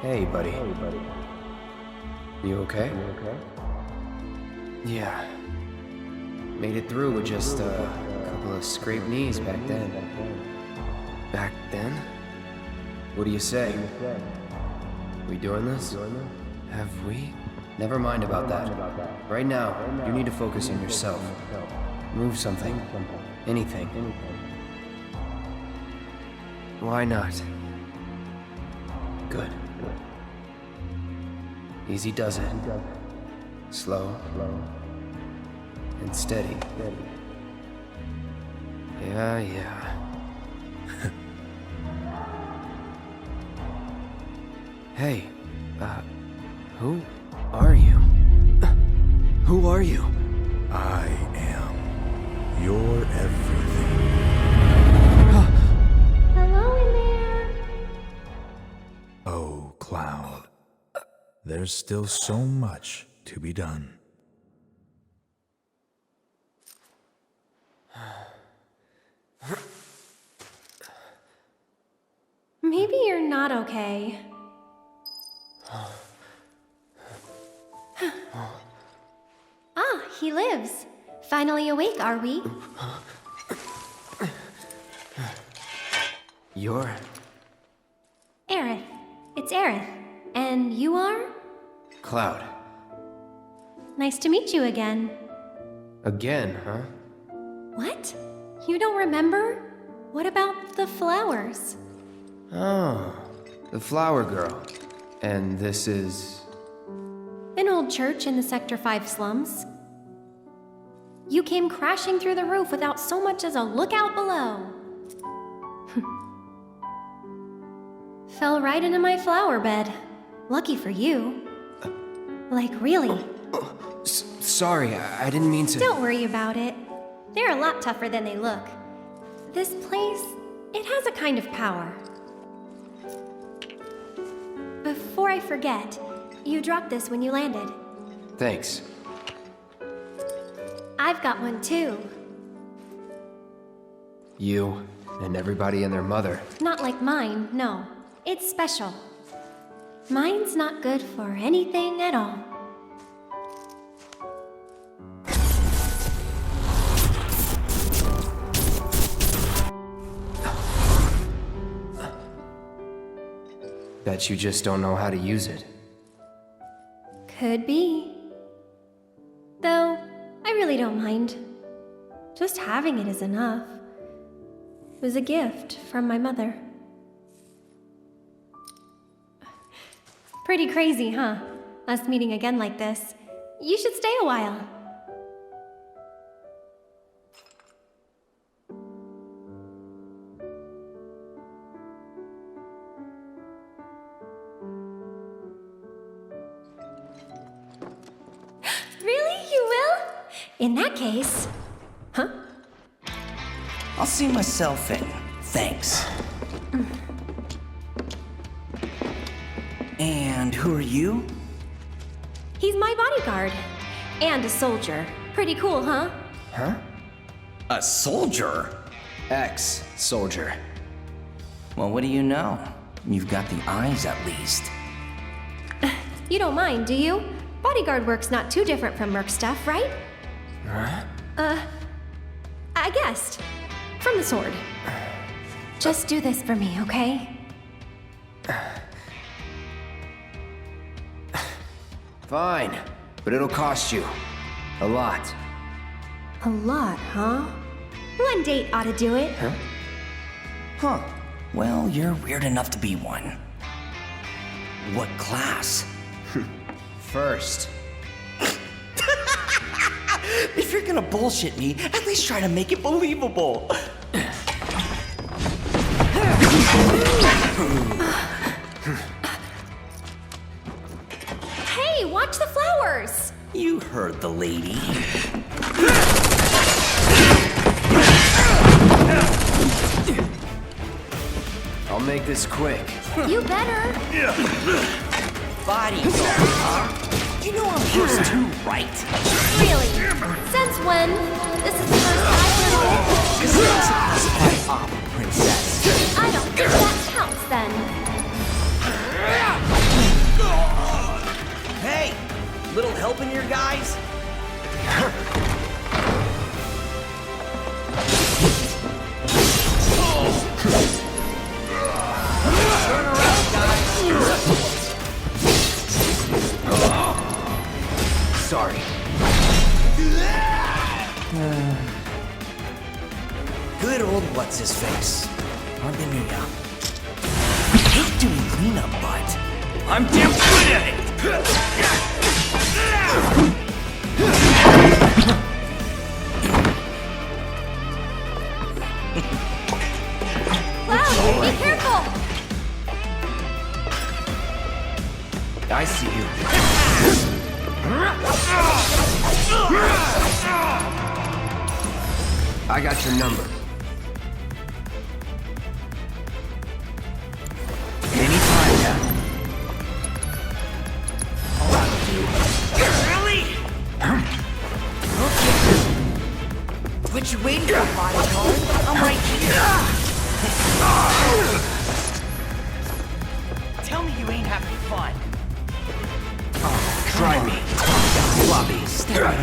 Hey, buddy. You okay? Yeah. Made it through with just a couple of scraped knees back then. Back then? What do you say? We doing this? Have we? Never mind about that. Right now, you need to focus on yourself. Move something. Anything. Why not? Good. Easy does it. Slow. And steady. Yeah. Hey, who are you? Who are you? I am your everything. Hello in there. Oh, Cloud. There's still so much to be done. Maybe you're not okay. Ah, he lives. Finally awake, are we? You're... Aerith. It's Aerith. And you are? Cloud. Nice to meet you again. Again, huh? What? You don't remember? What about the flowers? Oh, the flower girl. And this is... An old church in the Sector 5 slums. You came crashing through the roof without so much as a look out below. Fell right into my flower bed. Lucky for you. Like, really. Sorry, I didn't mean to... Don't worry about it. They're a lot tougher than they look. This place, it has a kind of power. Before I forget, you dropped this when you landed. Thanks. I've got one too. You and everybody and their mother. Not like mine, no. It's special. Mine's not good for anything at all. Bet you just don't know how to use it. Could be. Though, I really don't mind. Just having it is enough. It was a gift from my mother. Pretty crazy, huh? Us meeting again like this. You should stay a while. Really? You will? In that case... Huh? I'll see myself in. Thanks. And who are you? He's my bodyguard. And a soldier. Pretty cool, huh? Huh? A soldier? Ex-soldier. Well, what do you know? You've got the eyes, at least. You don't mind, do you? Bodyguard work's not too different from Merc stuff, right? Huh? I guessed. From the sword. Just do this for me, okay? Fine, but it'll cost you. A lot. A lot, huh? One date ought to do it. Huh. Well, you're weird enough to be one. What class? First. If you're gonna bullshit me, at least try to make it believable. Hey, watch the flowers! You heard the lady. I'll make this quick. You better. Bodyguard, huh? You know I'm yours too, right? Really? Since when? This is the first I've Princess. heard. I don't think that counts then. helping your guys? Turn around, guys! Sorry. Good old what's-his-face. Arbenina. I hate doing cleanup, but I'm damn good at it! Cloud, be careful! I see you. I got your number. Anytime now. Really? Okay. What you waiting for, Bodyguard? I'm right here. Tell me you ain't having fun. Try me. Floppy. Step it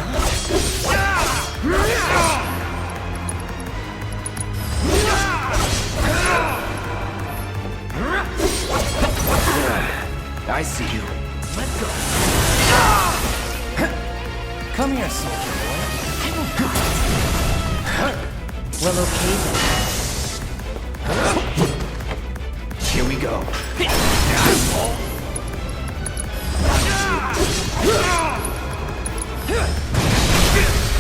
I see you. Let's go. Come here, soldier boy. I will got it. Well, okay then. Here we go.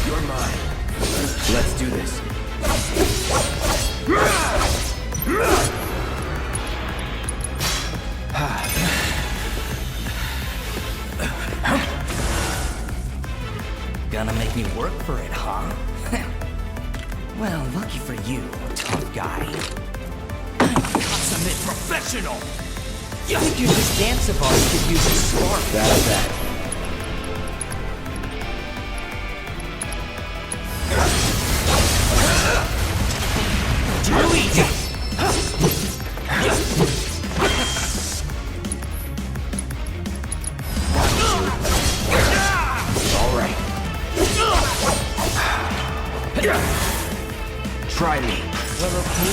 You're mine. Let's do this. Gonna make me work for it, huh? Well, lucky for you, tough guy. I'm a consummate professional! You figure this dance of ours could use a spark. That's that. Do it! All right. Try me. Well, okay.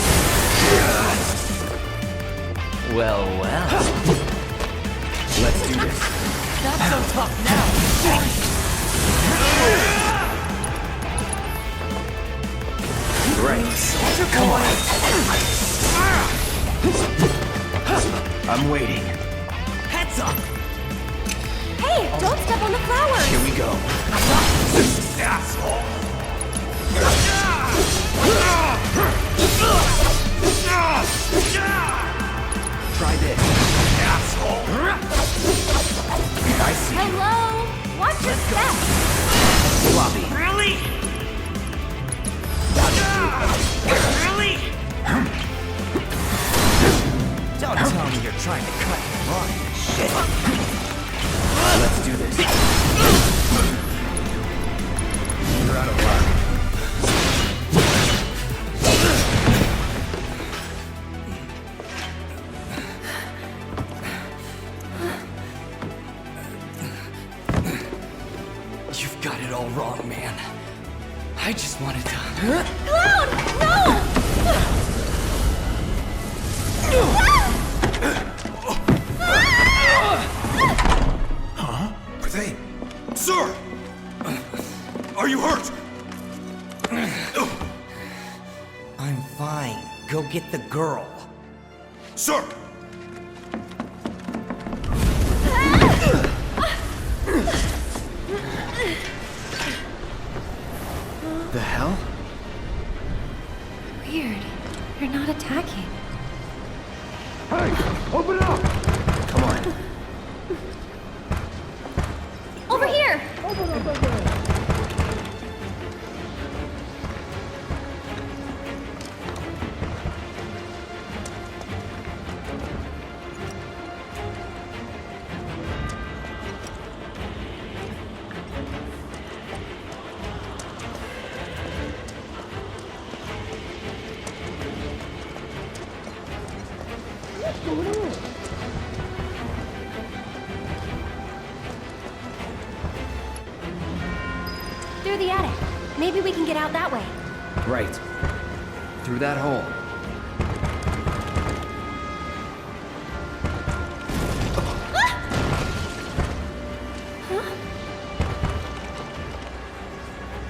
Well, well. Let's do this. Not so tough now. Right. Soldier boy. I'm waiting. Heads up. Hey, don't step on the flowers! Here we go. Asshole. Try this. Asshole. I see you. Hello? Watch your step! Floppy. Really? Really? Don't tell me you're trying to cut and run. Shit. Let's do this. You're out of luck. You've got it all wrong, man. I just wanted to... Cloud! No! Hey, sir! Are you hurt? I'm fine. Go get the girl. Sir! The hell? Weird. You're not attacking. Hey, open up! Come on. Over here! through the attic. Maybe we can get out that way. Right. Through that hole.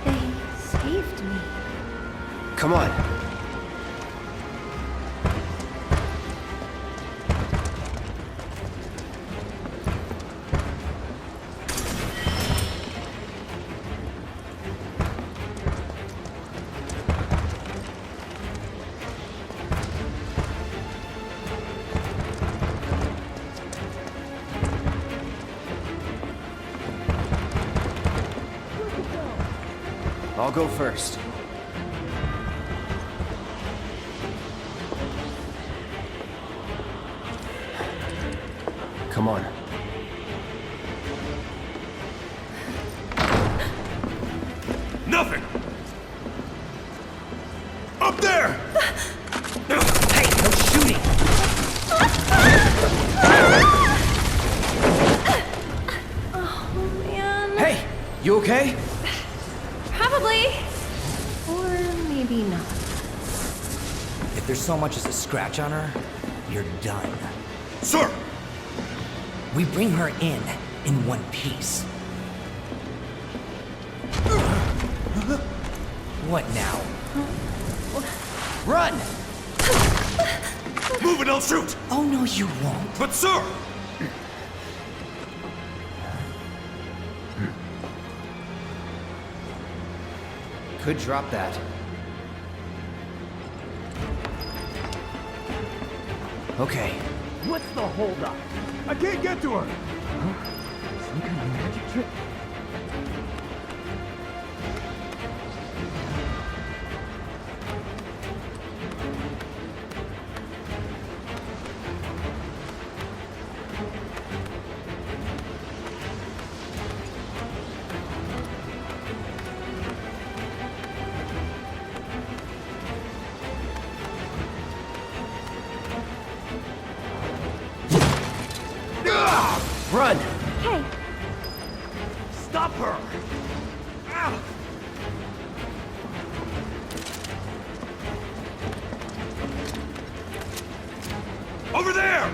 They saved me. Come on. I'll go first. Come on. Nothing! Up there! Hey, no shooting! Oh, man. Hey! You okay? Probably. Or maybe not. If there's so much as a scratch on her, you're done. Sir! We bring her in one piece. What now? Run! Move and I'll shoot! Oh no, you won't. But sir! Could drop that. Okay. What's the holdup? I can't get to her! Some kind of magic trick. Run! Hey, Stop her! Ah! Over there!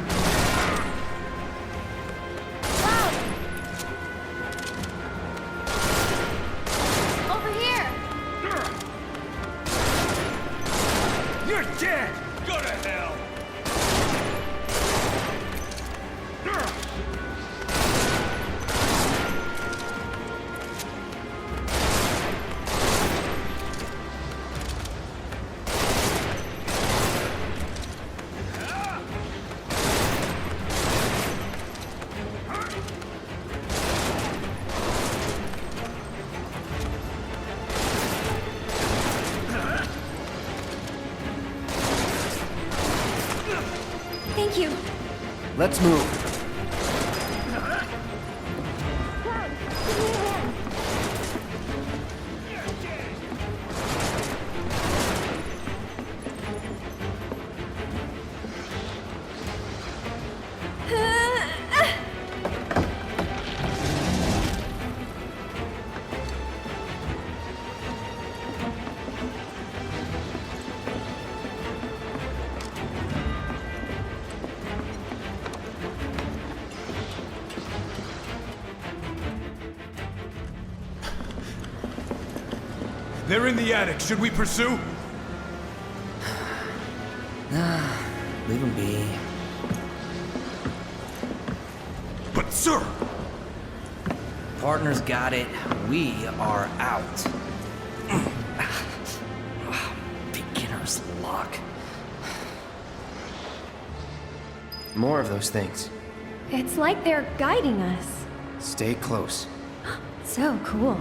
over here. You're dead! Go to hell! Thank you. Let's move. They're in the attic. Should we pursue? Leave him be. But sir! Partner's got it. We are out. Beginner's luck. More of those things. It's like they're guiding us. Stay close. So cool.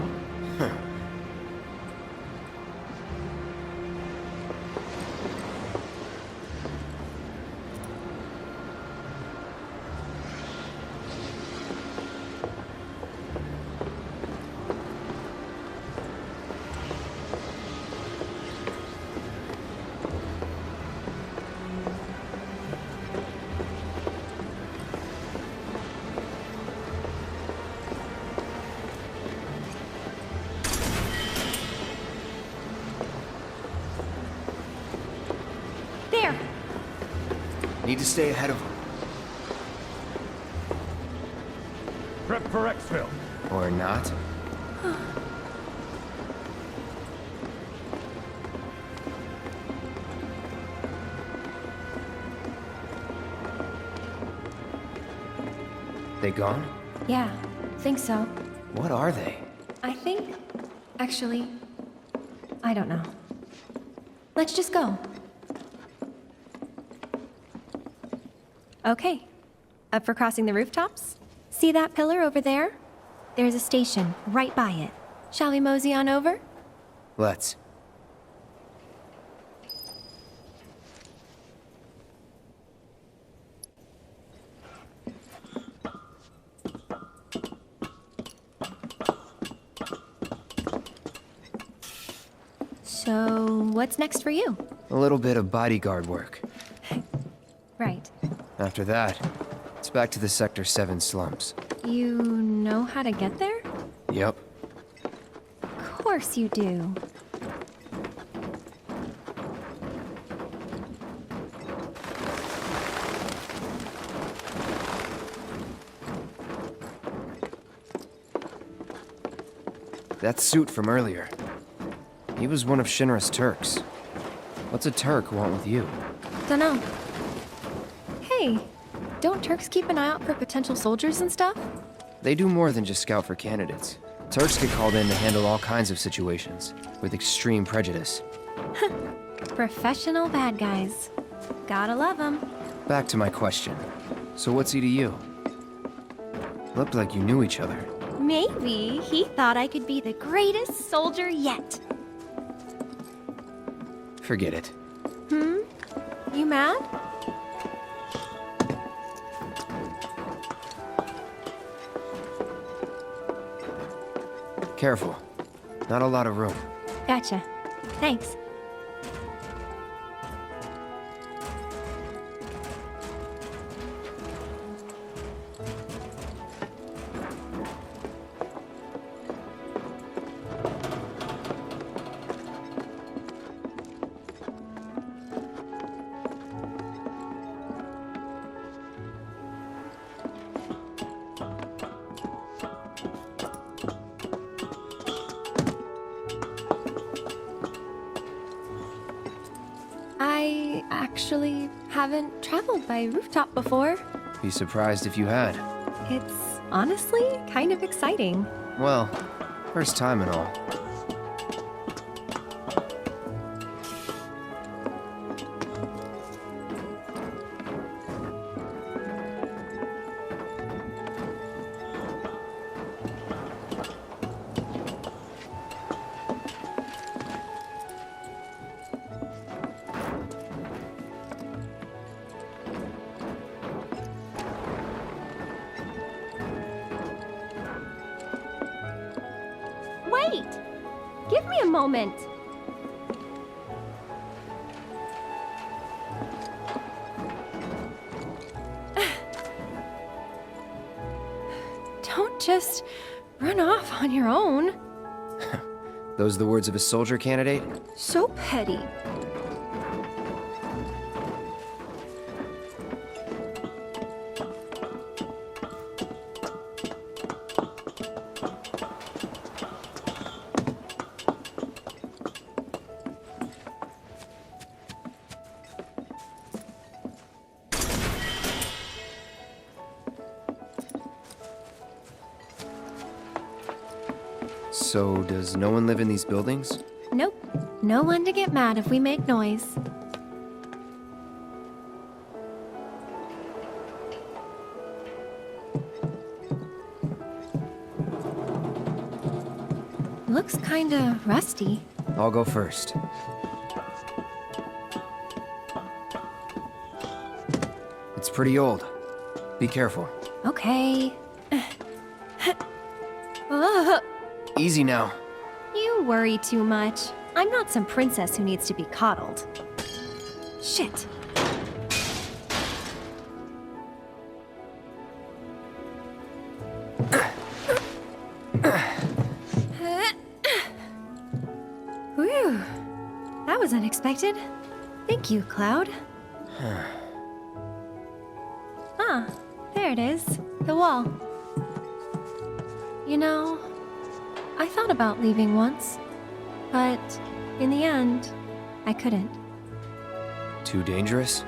Need to stay ahead of them. Prep for exfil. Or not. They gone? Yeah, think so. What are they? I think... Actually, I don't know. Let's just go. Okay. Up for crossing the rooftops? See that pillar over there? There's a station right by it. Shall we mosey on over? Let's. So, what's next for you? A little bit of bodyguard work. Right. After that, it's back to the Sector 7 slums. You know how to get there? Yep. Of course you do. That suit from earlier. He was one of Shinra's Turks. What's a Turk want with you? Dunno. Hey, don't Turks keep an eye out for potential soldiers and stuff? They do more than just scout for candidates. Turks get called in to handle all kinds of situations, with extreme prejudice. Professional bad guys. Gotta love them. Back to my question. So what's he to you? Looked like you knew each other. Maybe he thought I could be the greatest soldier yet. Forget it. You mad? Careful. Not a lot of room. Gotcha. Thanks. I actually haven't traveled by rooftop before. Be surprised if you had. It's honestly kind of exciting. Well, first time and all. Wait! Give me a moment. Don't just run off on your own. Those the words of a soldier candidate? So petty. So, does no one live in these buildings? Nope. No one to get mad if we make noise. Looks kinda rusty. I'll go first. It's pretty old. Be careful. Okay. Ugh. Easy now. You worry too much. I'm not some princess who needs to be coddled. Shit. Whew. That was unexpected. Thank you, Cloud. Ah, there it is. The wall. You know, I thought about leaving once, but in the end, I couldn't. Too dangerous?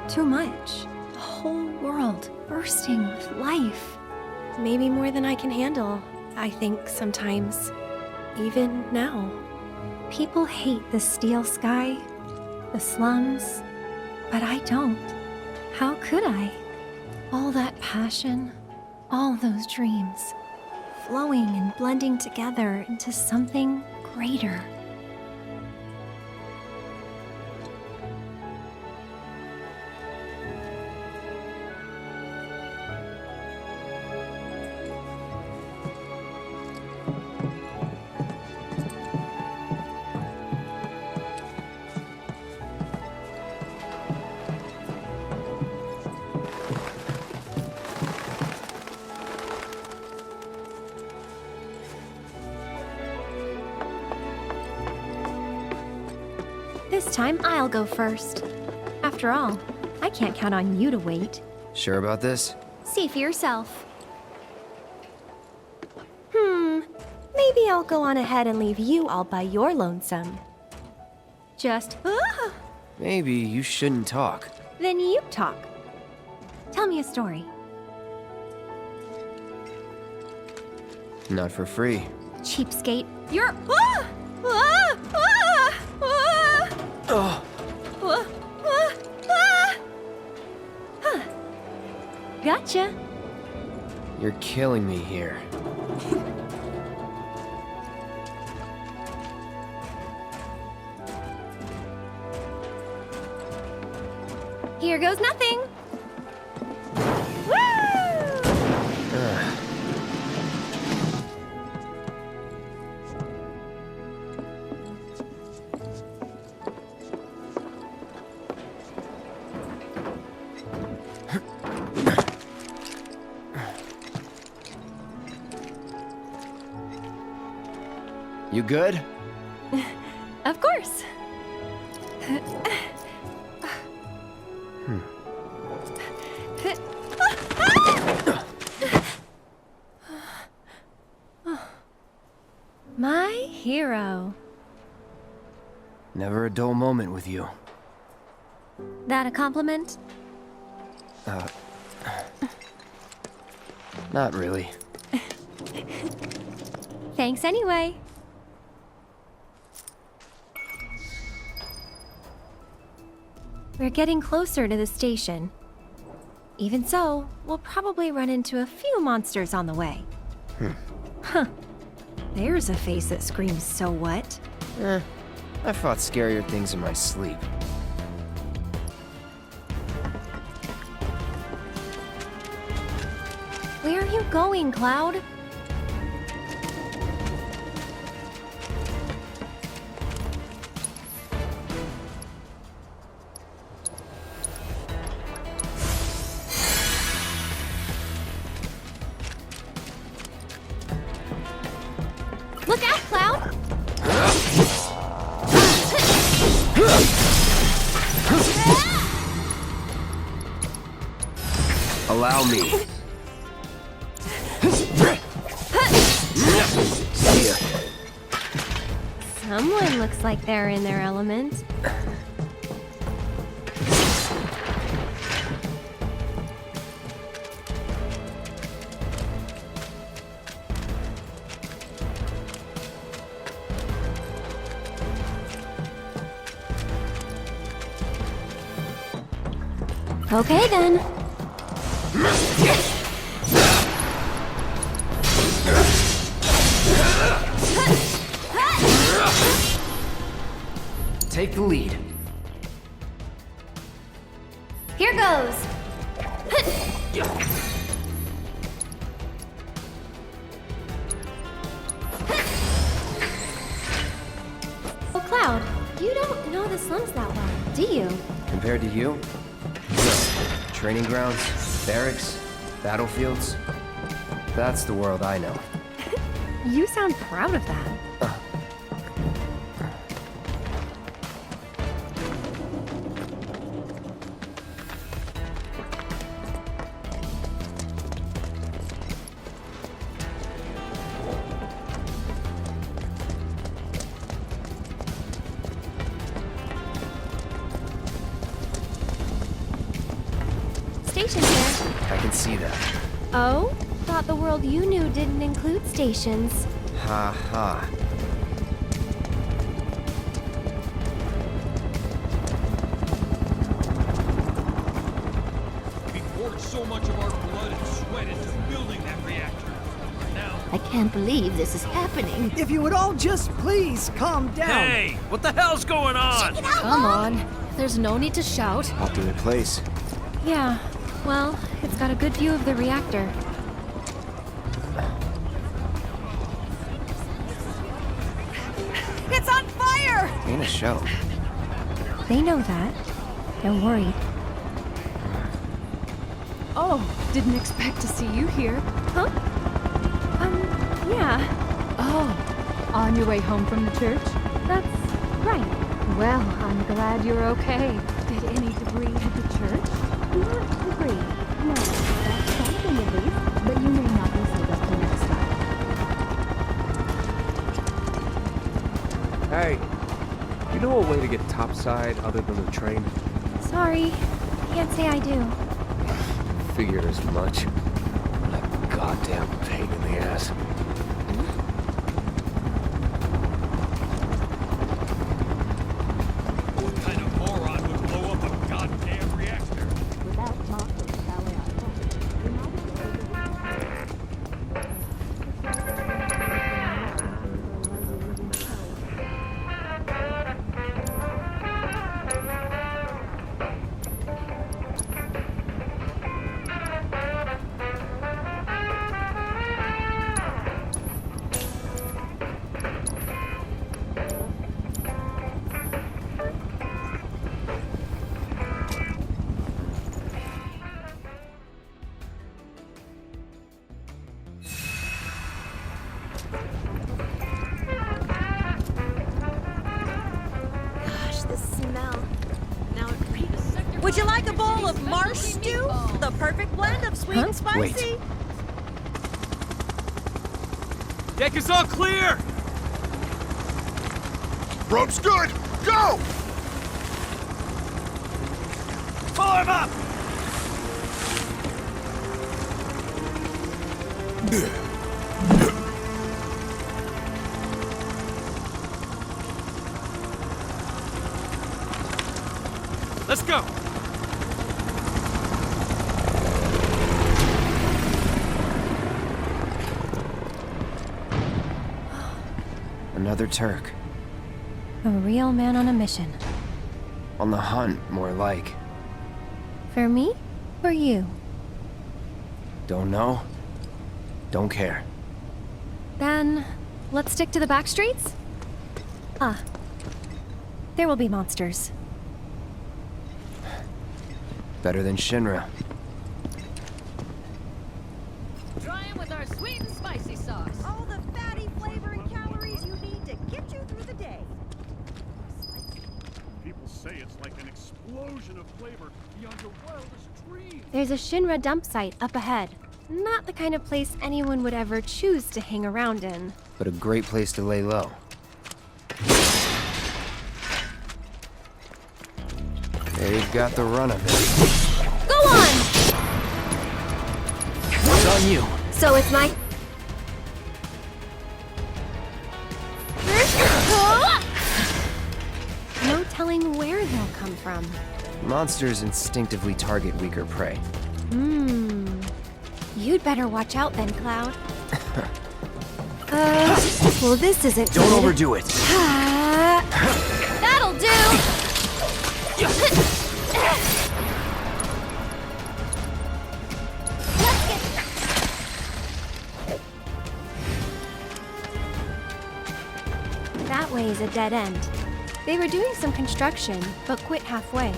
Too much. The whole world bursting with life. Maybe more than I can handle, I think sometimes. Even now. People hate the steel sky, the slums, but I don't. How could I? All that passion, all those dreams, flowing and blending together into something greater. This time I'll go first. After all, I can't count on you to wait. Sure about this? See for yourself. Maybe I'll go on ahead and leave you all by your lonesome. Just, Maybe you shouldn't talk. Then you talk. Tell me a story. Not for free. Cheapskate. You're, Oh, Gotcha. you're killing me here. Here goes nothing. Woo! Ugh. You good? Of course. My hero. Never a dull moment with you. That a compliment? Not really. Thanks anyway. We're getting closer to the station. Even so, we'll probably run into a few monsters on the way. Huh. There's a face that screams, "So what?" I fought scarier things in my sleep. Where are you going, Cloud? Look out, Cloud! Allow me. Someone looks like they're in their element. Okay then. Take the lead. Here goes. Oh, Cloud, you don't know the slums that well, do you? Compared to you? Training grounds, barracks, battlefields. That's the world I know. You sound proud of that. stations here. I can see that. Oh? Thought the world you knew didn't include stations. Ha ha. We poured so much of our blood and sweat into building that reactor. Now, I can't believe this is happening. If you would all just please calm down. hey, what the hell's going on? Come on. There's no need to shout. Ultimate place. Yeah, well, it's got a good view of the reactor. It's on fire! Ain't a show. They know that. They're worried. Oh, didn't expect to see you here. Huh? Yeah, Oh, on your way home from the church? that's right. Well, I'm glad you're okay. Did any debris hit the church? Not debris. No, That's something at least, but you may not be so lucky next time. Hey, you know a way to get topside other than the train? sorry. Can't say I do. Figured as much. What a goddamn pain in the ass. What kind of moron would blow up a goddamn reactor? Without Marco's power on top, we might have Gosh, the smell. Now Would you like a bowl of marsh stew? The perfect blend of sweet and spicy. Wait. Deck is all clear! Rope's good! Go! Pull him up! Let's go! Another Turk. A real man on a mission. On the hunt, more like. For me? For you? Don't know? Don't care. Then, let's stick to the back streets? Ah. There will be monsters. Better than Shinra. Try 'em with our sweet and spicy sauce. All the fatty flavor and calories you need to get you through the day. People say it's like an explosion of flavor beyond your wildest dreams. There's a Shinra dump site up ahead. Not the kind of place anyone would ever choose to hang around in. But a great place to lay low. They've got the run of it. Go on! It's on you. So it's my... No telling where they'll come from. Monsters instinctively target weaker prey. You'd better watch out then, Cloud. Well, this isn't Don't good. overdo it. That'll do! That way is a dead end. They were doing some construction, but quit halfway.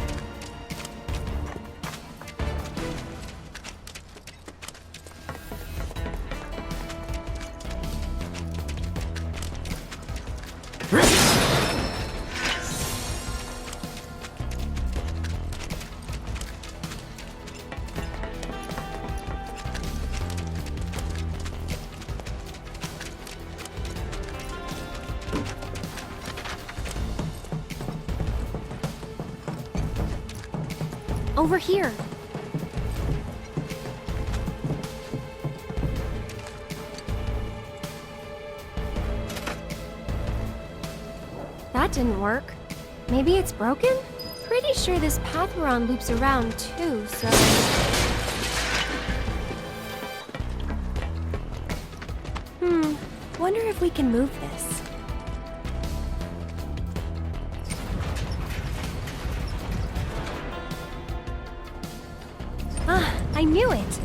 Over here. That didn't work. Maybe it's broken? Pretty sure this path we're on loops around too, so... Wonder if we can move this. Ah, I knew it!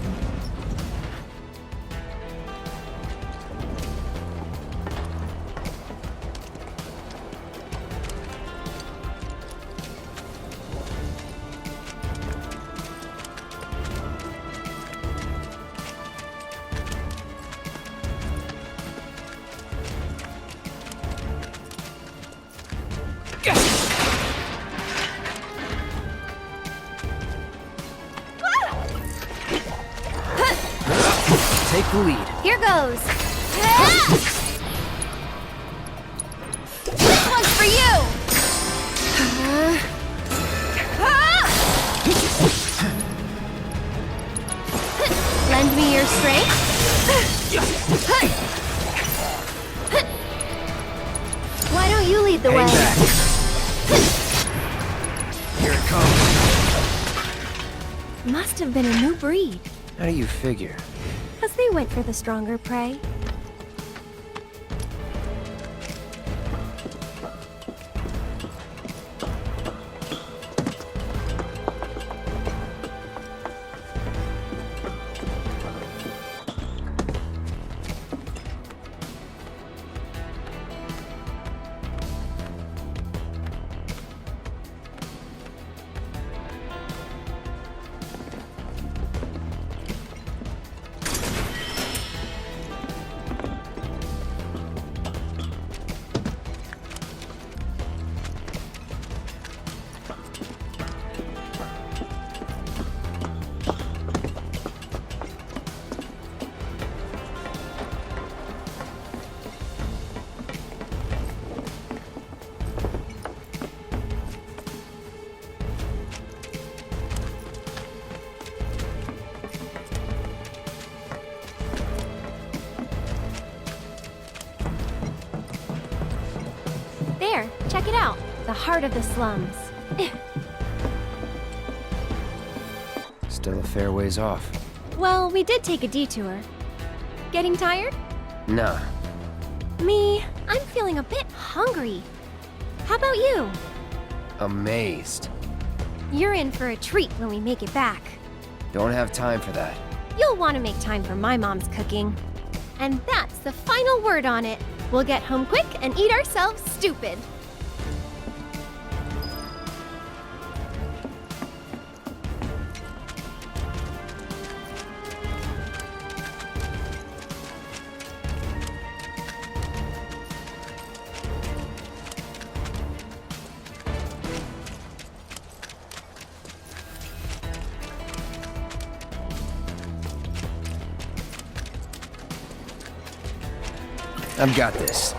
Take the lead. Here goes! This one's for you! Lend me your strength? Why don't you lead the way? Hang back. Here it comes. Must have been a new breed. How do you figure? Because they went for the stronger prey. There, check it out. The heart of the slums. Still a fair ways off. Well, we did take a detour. Getting tired? Nah. Me, I'm feeling a bit hungry. How about you? Amazed. You're in for a treat when we make it back. Don't have time for that. You'll want to make time for my mom's cooking. And that's the final word on it. We'll get home quick and eat ourselves stupid. I've got this.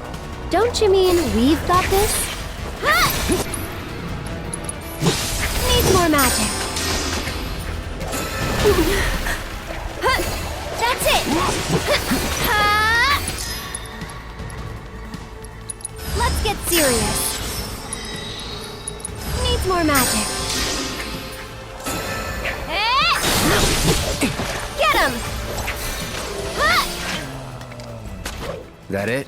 Don't you mean we've got this? Ha! Needs more magic. Ha! That's it! Ha! Let's get serious. Needs more magic. Get him! Ha! That it?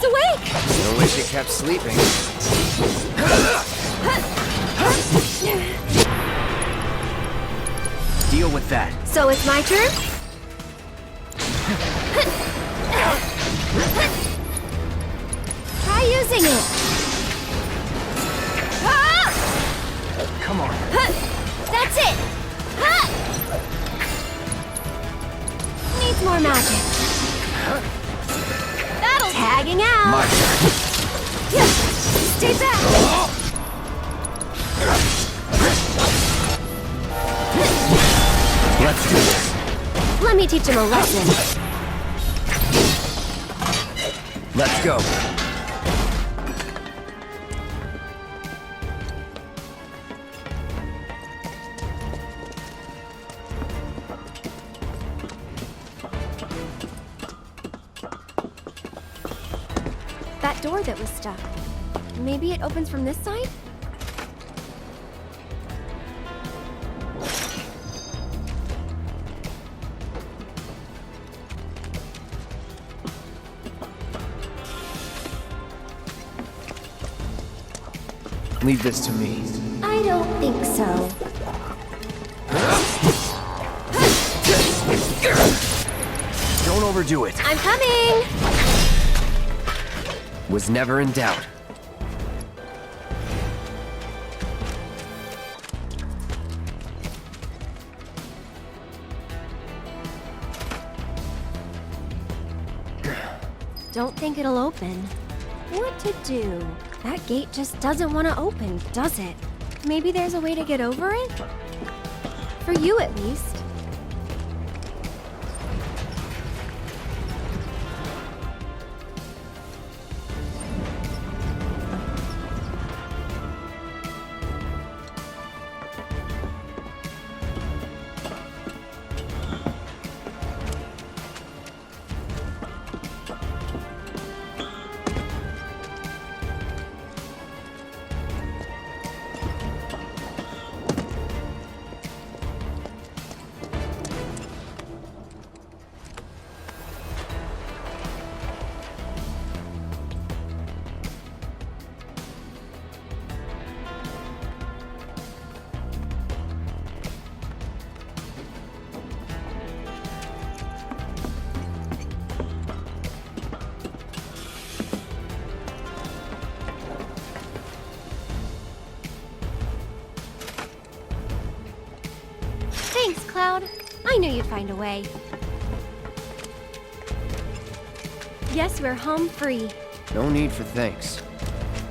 awake! I wish you kept sleeping. Deal with that. So it's my turn? Try using it. Come on. That's it. Needs more magic. That'll tagging out. My turn. Stay back. Let's do this. Let me teach him a lesson. Let's go. That door that was stuck. Maybe it opens from this side? Leave this to me. I don't think so. Don't overdo it. I'm coming! Was never in doubt. Don't think it'll open. What to do? That gate just doesn't want to open, does it? Maybe there's a way to get over it? For you, at least. Thanks, Cloud. I knew you'd find a way. Yes, we're home free. No need for thanks.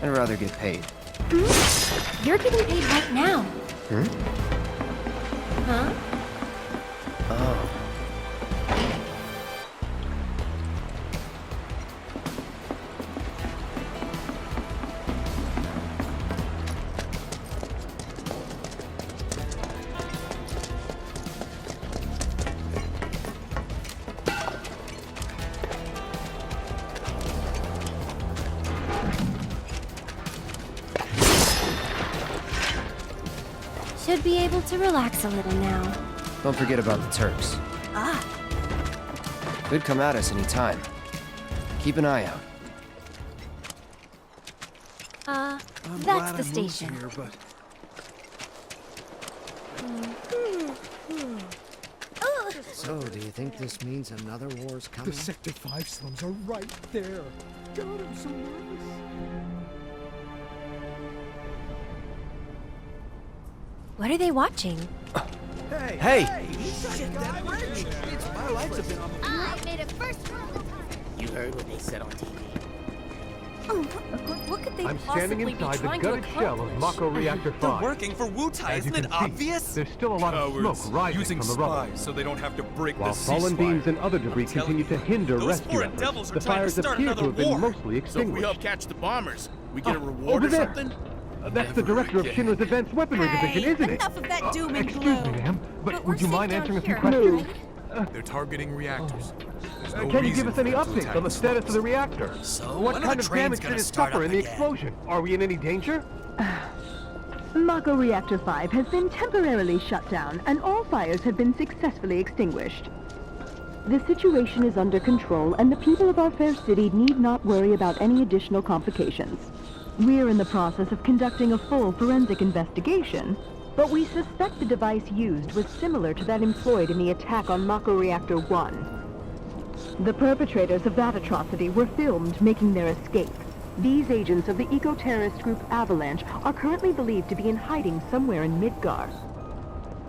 I'd rather get paid. You're getting paid right now. Huh? Oh. Should be able to relax a little now. Don't forget about the Turks. Ah, Could come at us any time. Keep an eye out. that's the station. So, do you think this means another war's coming? The Sector 5 slums are right there. God, I'm so nervous. What are they watching? Hey! Shit, that bridge! It's my lights have been on. I made it first. You heard what they said on TV. Oh, what could they I'm possibly standing inside be the trying to gutted shell of accomplish? Mako Reactor 5. Working for Wutai, As you isn't it can see, obvious? there's still a lot of smoke rising using from the rubble. spies so they don't have to break While the fallen ceasefire. beams and other debris I'm telling continue to you, hinder those rescue foreign efforts, devils are the trying to fires start appear to another have been war. mostly So if we extinguished. help catch the bombers, we get a reward Over or there. something? That's the director of Shinra's Advanced Weaponry Division, isn't it? Enough of that doom and Excuse gloom. me, ma'am, but But would we're you mind safe answering a down few here, questions? right? They're targeting reactors. There's no Can you give reason us any for them to updates attack on the status of the reactor? So, What when are kind the of trains damage gonna did it start suffer up in the again? explosion? Are we in any danger? Mako Reactor 5 has been temporarily shut down, and all fires have been successfully extinguished. The situation is under control, and the people of our fair city need not worry about any additional complications. We're in the process of conducting a full forensic investigation, but we suspect the device used was similar to that employed in the attack on Mako Reactor 1. The perpetrators of that atrocity were filmed making their escape. These agents of the eco-terrorist group Avalanche are currently believed to be in hiding somewhere in Midgar.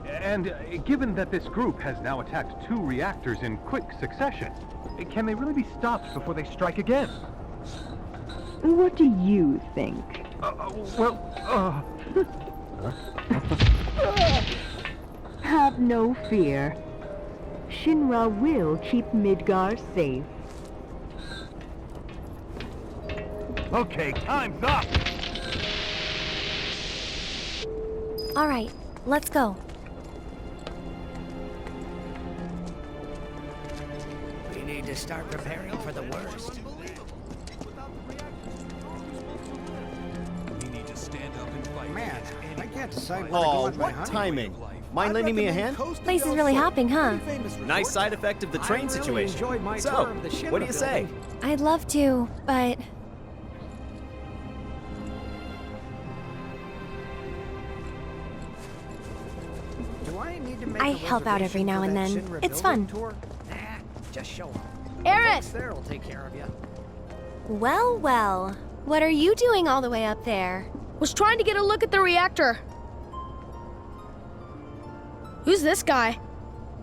And given that this group has now attacked 2 reactors in quick succession, can they really be stopped before they strike again? What do you think? Have no fear. Shinra will keep Midgar safe. Okay, time's up! All right, let's go. We need to start preparing for the worst. We need to stand up and fight. Man, I can't decide where to go with my honeymoon. Timing. Mind lending me a hand? Place is really hopping, huh? Nice side effect of the train situation. So, what do you say? I'd love to, but... I help out every now and then. It's fun. Just show up. Aerith! There will take care of you. Well, well. What are you doing all the way up there? Was trying to get a look at the reactor. Who's this guy?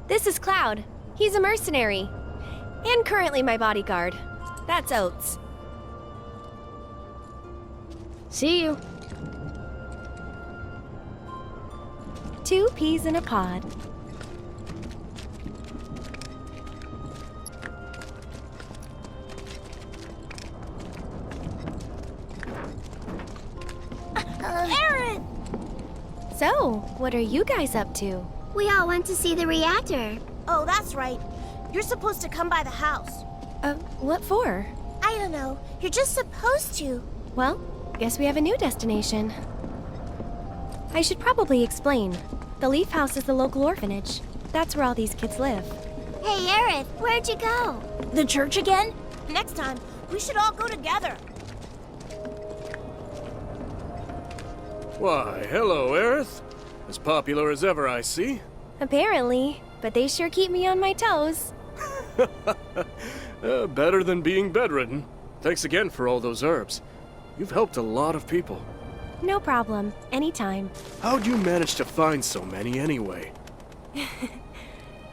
This is Cloud. He's a mercenary. And currently my bodyguard. That's Oates. See you. 2 peas in a pod. Aaron! So, what are you guys up to? We all went to see the reactor. Oh, that's right. You're supposed to come by the house. What for? I don't know. You're just supposed to. Well, guess we have a new destination. I should probably explain. The Leaf House is the local orphanage. That's where all these kids live. Hey, Aerith, where'd you go? The church again? Next time, we should all go together. Why, hello, Aerith. As popular as ever, I see. Apparently, but they sure keep me on my toes. Better than being bedridden. Thanks again for all those herbs. You've helped a lot of people. No problem. Anytime. How'd you manage to find so many anyway?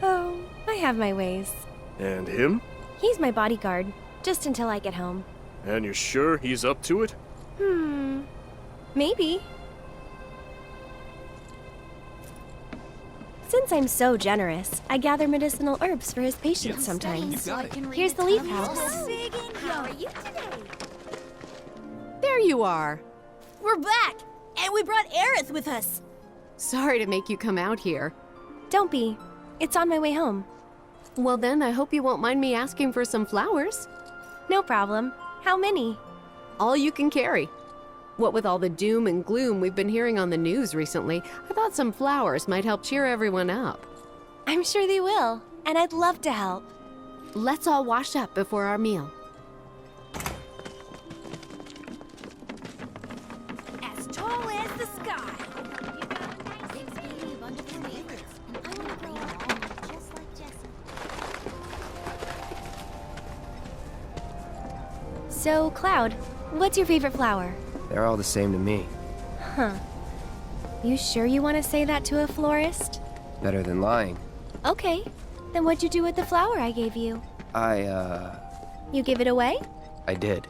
Oh, I have my ways. And him? He's my bodyguard, just until I get home. And you're sure he's up to it? Maybe. Since I'm so generous, I gather medicinal herbs for his patients sometimes. Here's the Leaf House. How are you today? There you are. We're back, and we brought Aerith with us. Sorry to make you come out here. Don't be. It's on my way home. Well then, I hope you won't mind me asking for some flowers. No problem. How many? All you can carry. What with all the doom and gloom we've been hearing on the news recently, I thought some flowers might help cheer everyone up. I'm sure they will, and I'd love to help. Let's all wash up before our meal. As tall as the sky. So, Cloud, what's your favorite flower? They're all the same to me. Huh. You sure you want to say that to a florist? Better than lying. Okay. Then what'd you do with the flower I gave you? You give it away? I did.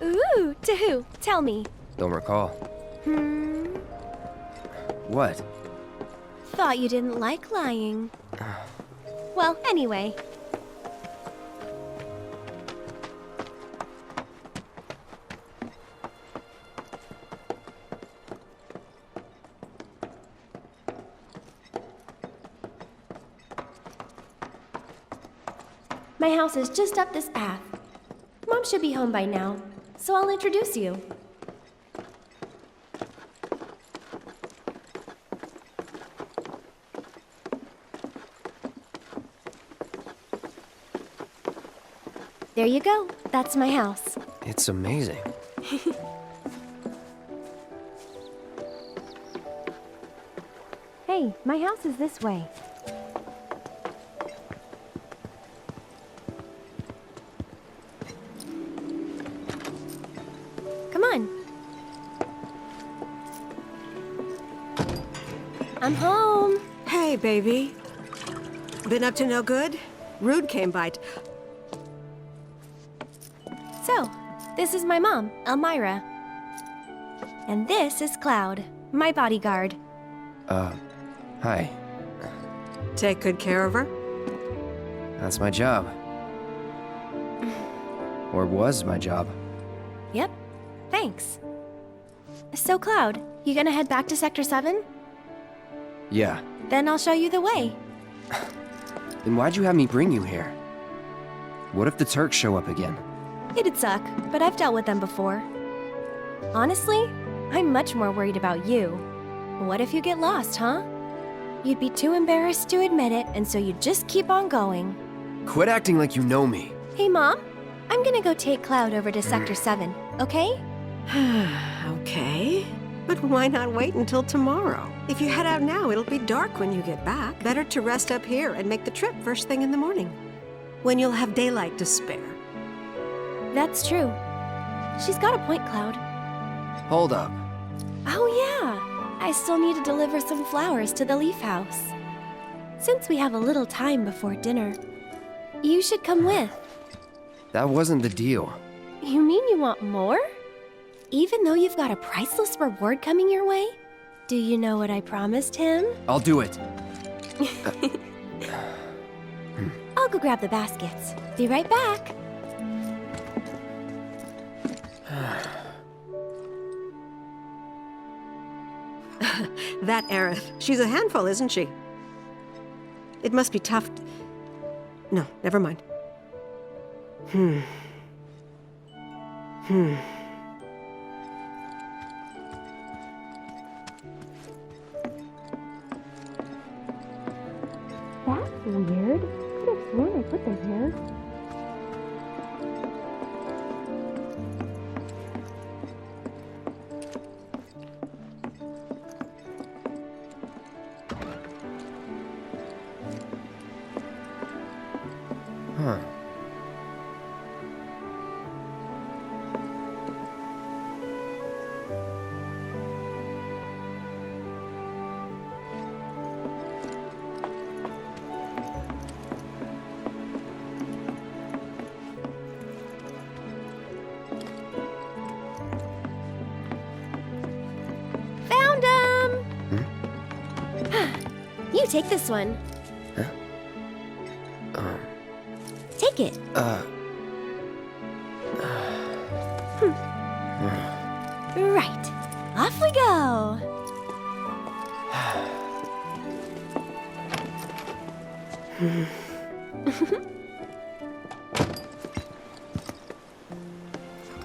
Ooh, to who? Tell me. Don't recall. What? Thought you didn't like lying. Well, anyway. My house is just up this path. Mom should be home by now, so I'll introduce you. There you go. That's my house. It's amazing. Hey, my house is this way. Come on. I'm home. Hey, baby. Been up to no good? Rude came by. So, this is my mom, Elmira. And this is Cloud, my bodyguard. Hi. Take good care of her? That's my job. Or was my job. Yep. Thanks. So, Cloud, you gonna head back to Sector 7? Yeah. Then I'll show you the way. Then why'd you have me bring you here? What if the Turks show up again? It'd suck, but I've dealt with them before. Honestly, I'm much more worried about you. What if you get lost, huh? You'd be too embarrassed to admit it, and so you'd just keep on going. Quit acting like you know me. Hey, Mom. I'm gonna go take Cloud over to Sector 7, okay? Okay. But why not wait until tomorrow? If you head out now, it'll be dark when you get back. Better to rest up here and make the trip first thing in the morning, when you'll have daylight to spare. That's true. She's got a point, Cloud. Hold up. Oh, yeah. I still need to deliver some flowers to the Leaf House. Since we have a little time before dinner, you should come with. That wasn't the deal. You mean you want more? Even though you've got a priceless reward coming your way? Do you know what I promised him? I'll do it. I'll go grab the baskets. Be right back. That Aerith. She's a handful, isn't she? It must be tough. No, never mind. That's weird. Could have sworn I put them here. Huh. Found them! You take this one. Huh? Take it. Right. Off we go.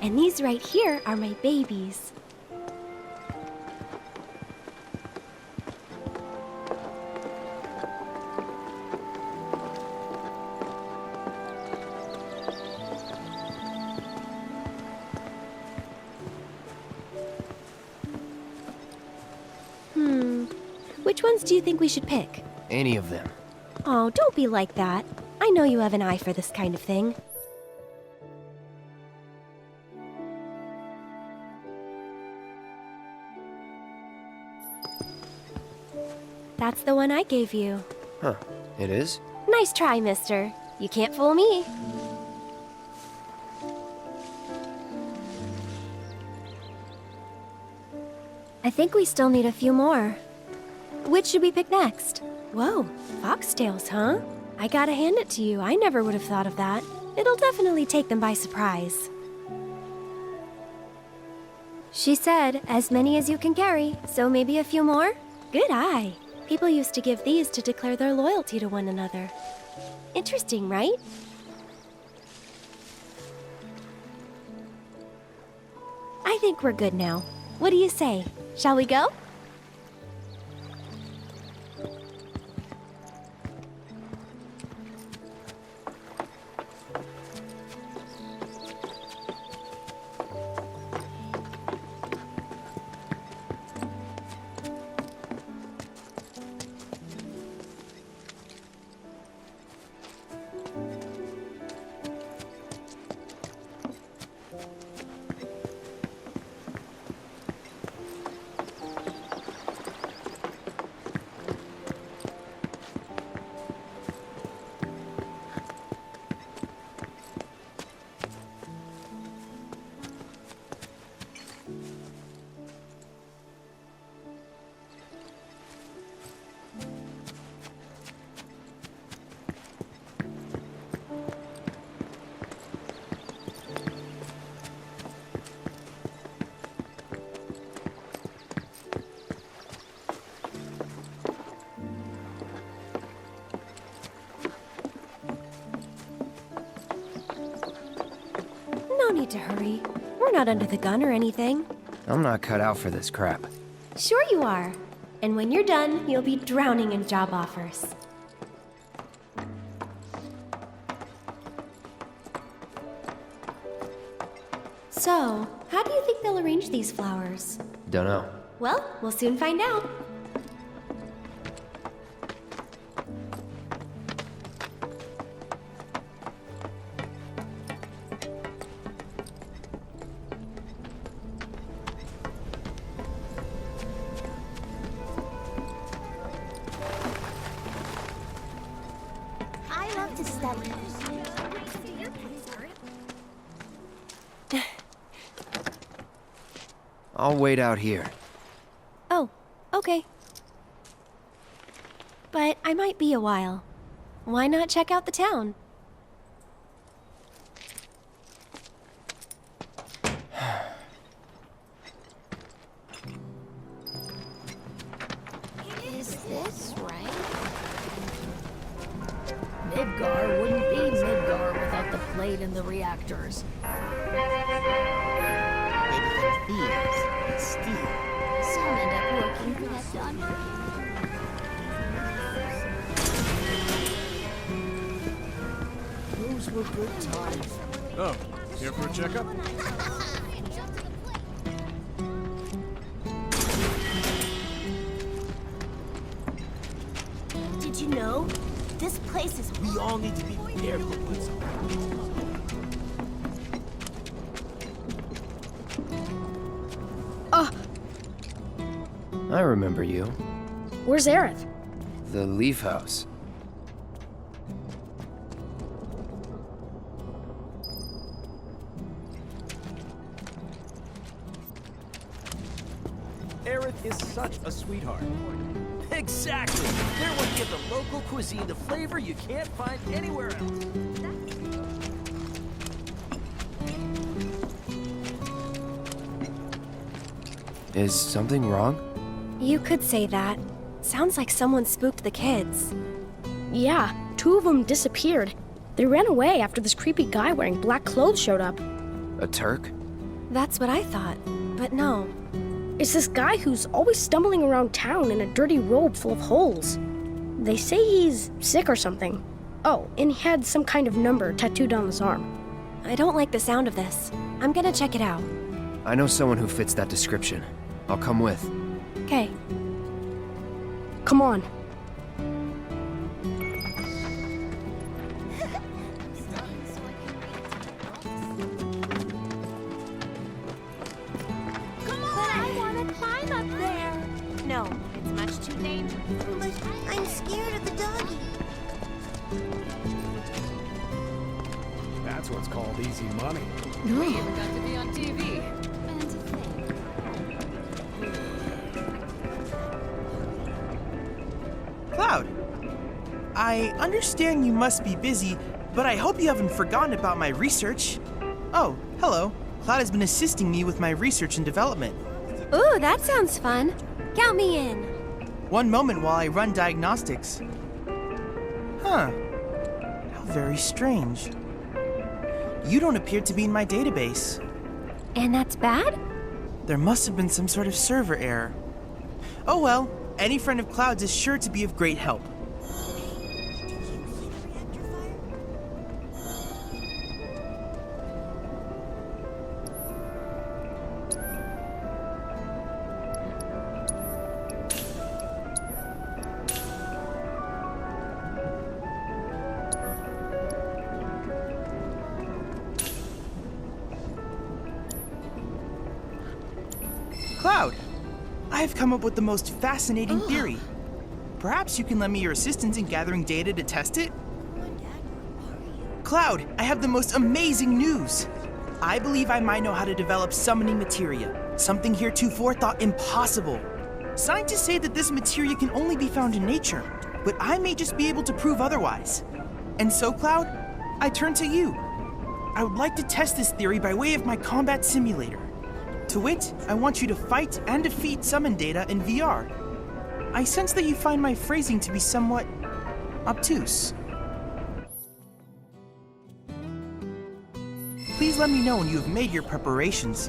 And these right here are my babies. Which ones do you think we should pick? Any of them. Oh, don't be like that. I know you have an eye for this kind of thing. That's the one I gave you. Huh. It is? Nice try, mister. You can't fool me. I think we still need a few more. Which should we pick next? Whoa, foxtails, huh? I gotta hand it to you. I never would have thought of that. It'll definitely take them by surprise. She said, as many as you can carry, so maybe a few more? Good eye. People used to give these to declare their loyalty to one another. Interesting, right? I think we're good now. What do you say? Shall we go? We're not under the gun or anything. I'm not cut out for this crap. Sure you are. And when you're done, you'll be drowning in job offers. So, how do you think they'll arrange these flowers? Dunno. Well, we'll soon find out. I love to study. I'll wait out here. Oh, okay. But I might be a while. Why not check out the town? Is this right? Midgar wouldn't be Midgar without the plate and the reactors. Maybe the thieves and steal. Some end up working for that doctor. Those were good times. Oh, here for a checkup? Did you know? This place is... We all need to be prepared for what's I remember you. Where's Aerith? The Leaf House. Aerith is such a sweetheart. Exactly! They're what give the local cuisine the flavor you can't find anywhere else. Is something wrong? You could say that. Sounds like someone spooked the kids. Yeah, 2 of them disappeared. They ran away after this creepy guy wearing black clothes showed up. A Turk? That's what I thought, but no. It's this guy who's always stumbling around town in a dirty robe full of holes. They say he's sick or something. Oh, and he had some kind of number tattooed on his arm. I don't like the sound of this. I'm gonna check it out. I know someone who fits that description. I'll come with. Okay. Come on. Come on! I want to climb up there! No, it's much too dangerous. But I'm scared of the doggy. That's what's called easy money. We even got to be on TV. Cloud, I understand you must be busy, but I hope you haven't forgotten about my research. Oh, hello. Cloud has been assisting me with my research and development. Ooh, that sounds fun. Count me in. One moment while I run diagnostics. Huh. How very strange. You don't appear to be in my database. And that's bad? There must have been some sort of server error. Oh well, any friend of Cloud's is sure to be of great help. Cloud, I've come up with the most fascinating theory. Perhaps you can lend me your assistance in gathering data to test it? Cloud, I have the most amazing news! I believe I might know how to develop summoning materia, something heretofore thought impossible. Scientists say that this materia can only be found in nature, but I may just be able to prove otherwise. And so, Cloud, I turn to you. I would like to test this theory by way of my combat simulator. To wit, I want you to fight and defeat summon data in VR. I sense that you find my phrasing to be somewhat obtuse. Please Please let me know when you have made your preparations.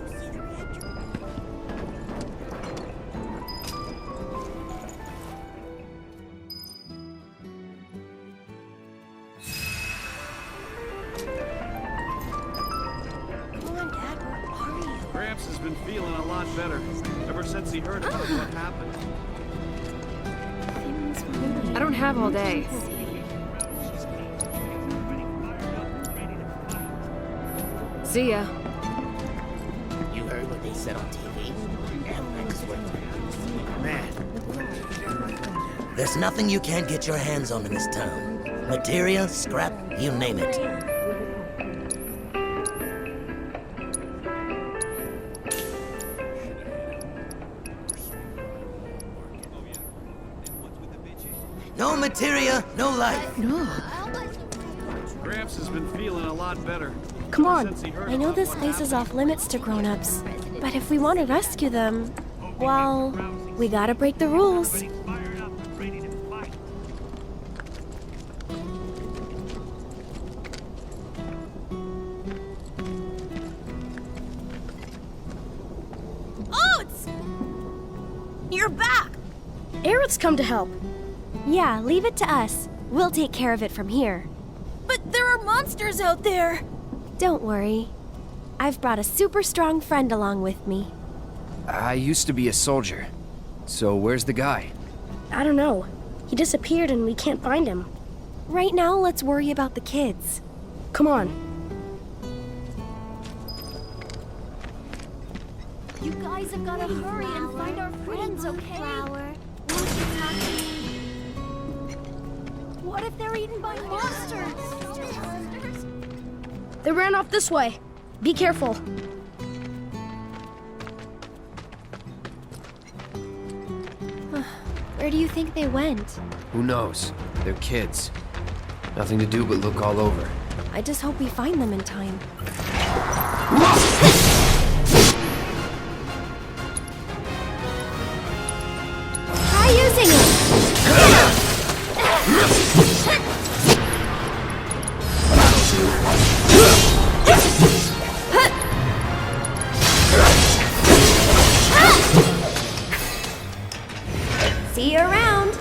Gramps has been feeling a lot better ever since he heard about what happened. I don't have all day. See ya. You heard what they said on TV? Man. There's nothing you can't get your hands on in this town. Materia, scrap, you name it. No materia, no life. No. Gramps has been feeling a lot better. Come on. Since he heard I know about this what place is happened. off limits to grown-ups, but if we want to rescue them, well, we gotta break the rules. Oats! You're back! Aerith's come to help. Yeah, leave it to us. We'll take care of it from here. But there are monsters out there! Don't worry. I've brought a super strong friend along with me. I used to be a soldier. So where's the guy? I don't know. He disappeared and we can't find him. Right now, let's worry about the kids. Come on. You guys have got to hurry and find our friends, okay? What if they're eaten by monsters? They ran off this way. Be careful. Where do you think they went? Who knows? They're kids. Nothing to do but look all over. I just hope we find them in time. Try using it! See you around!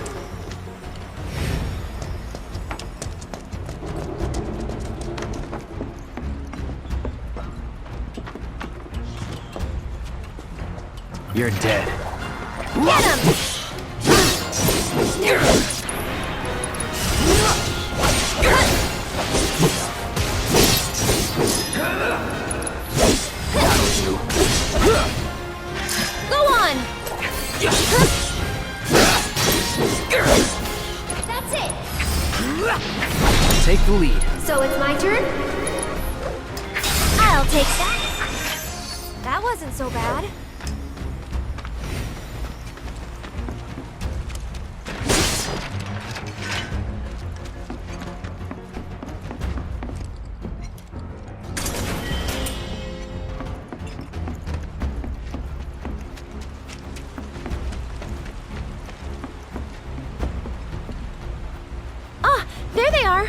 You're dead. Get him! Go on! That's it! Take the lead. So it's my turn? I'll take that. That wasn't so bad. There they are!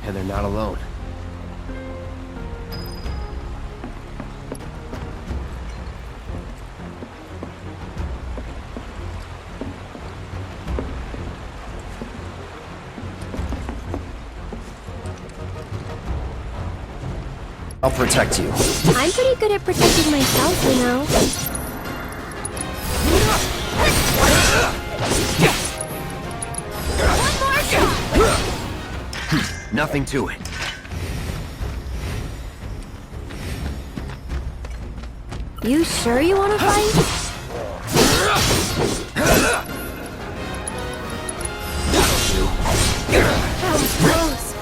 And they're not alone. I'll protect you. I'm pretty good at protecting myself, you know. Nothing to it. You sure you want to fight? That was close.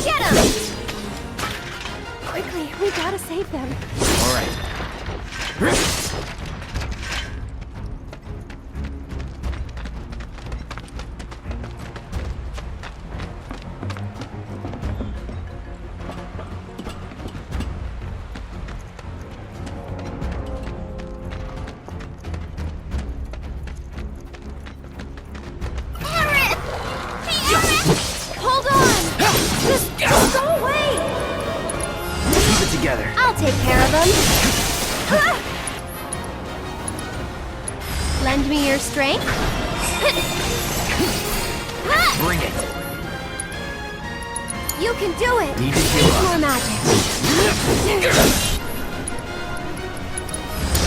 Get him! Quickly, we gotta save them. All right. I'll take care of them. Lend me your strength. Bring it. You can do it. Need to heal up. More magic.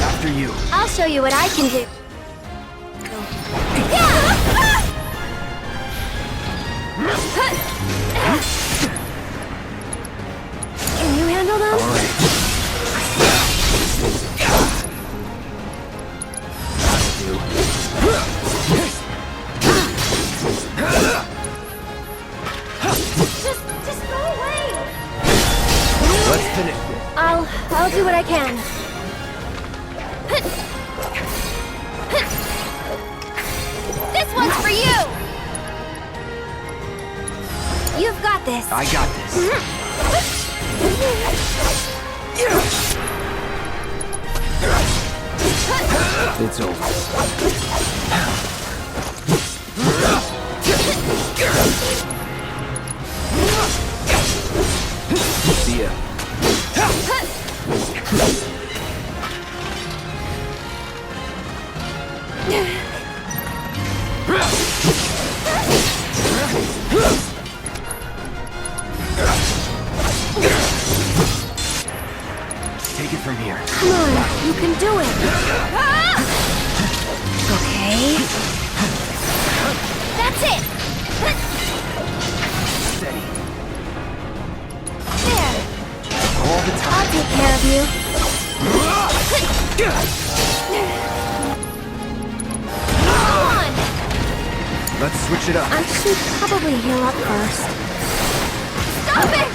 After you. I'll show you what I can do. Can you handle them? All right. Just go away. Let's finish this. I'll do what I can. This one's for you. You've got this. I got this. It's over. See ya. Take it from here. Come on, you can do it. Okay. That's it. Steady. There. All the time. I'll take care of you. Come on. Let's switch it up. I should probably heal up first. Stop it!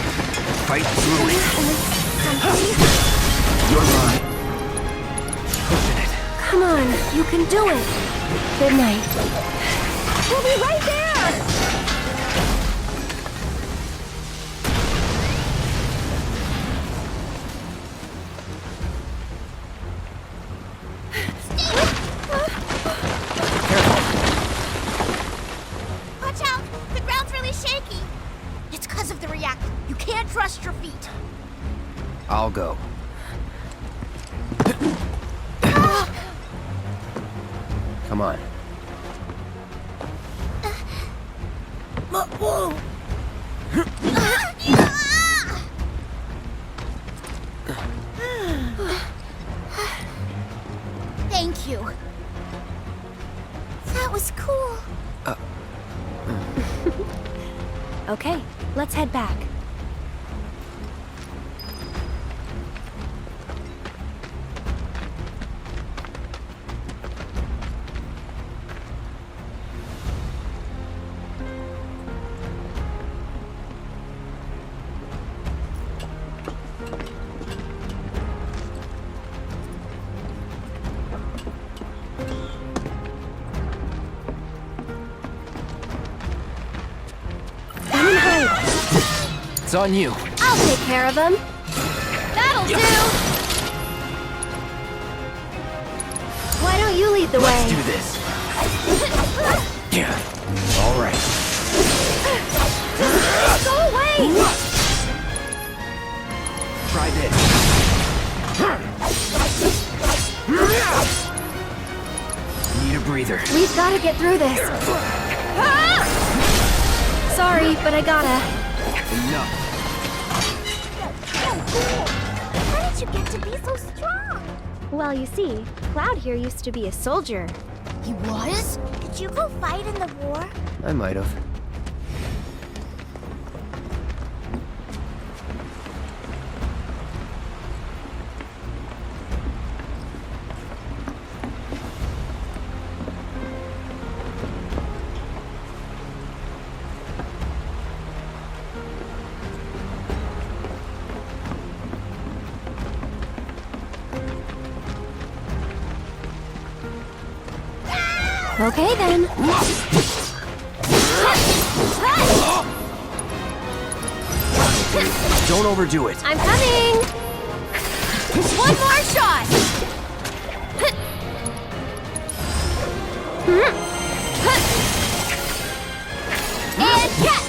Fight through it. Something. You're mine. Pushing it. Come on, you can do it. Good night. We'll be right there! Watch out! The ground's really shaky. It's because of the reactor. You can't trust your feet. I'll go. Come on. Whoa! Thank you. That was cool. Okay, let's head back. It's on you. I'll take care of them. That'll do! Why don't you lead the way? Let's do this. Yeah. All right. Just go away! Try this. Need a breather. We've got to get through this. Sorry, but I gotta. Enough. How did you get to be so strong? Well, you see, Cloud here used to be a soldier. He was? Did you go fight in the war? I might have. Okay then. Don't overdo it. I'm coming! One more shot! And catch!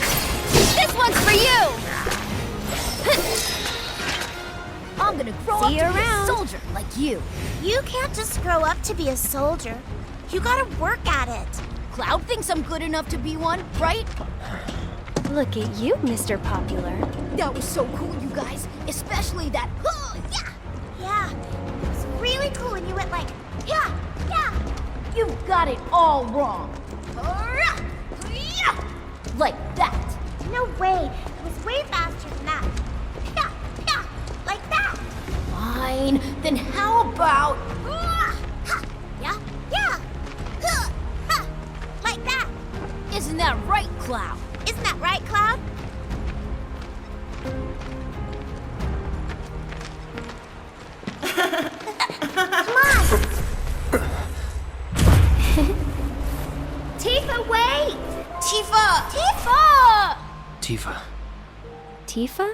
This one's for you! I'm gonna you? You can't just grow up to be a soldier. You gotta work at it. Cloud thinks I'm good enough to be one, right? Look at you, Mr. Popular. That was so cool, you guys. Especially that, yeah! Yeah, it was really cool when you went like, yeah, yeah. You've got it all wrong. Like that. No way, it was way faster than that. Yeah, yeah, like that. Fine, then how about... Yeah, yeah. Like that. Isn't that right, Cloud? Isn't that right, Cloud? Come on! Tifa, wait! Tifa! Tifa! Tifa. Tifa?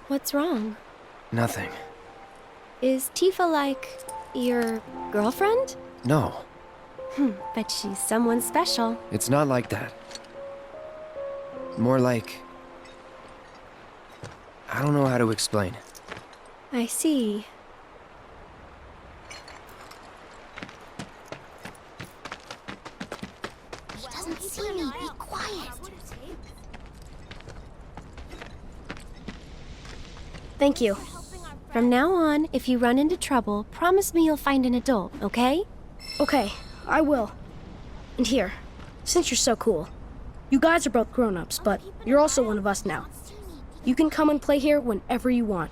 What's wrong? Nothing. Is Tifa like your girlfriend? No, But she's someone special. it's not like that. More like... I don't know how to explain. I see. He doesn't see me. Be quiet. Thank you. From now on, if you run into trouble, promise me you'll find an adult, okay? Okay, I will. And here, since you're so cool, you guys are both grown-ups, but you're also one of us now. You can come and play here whenever you want.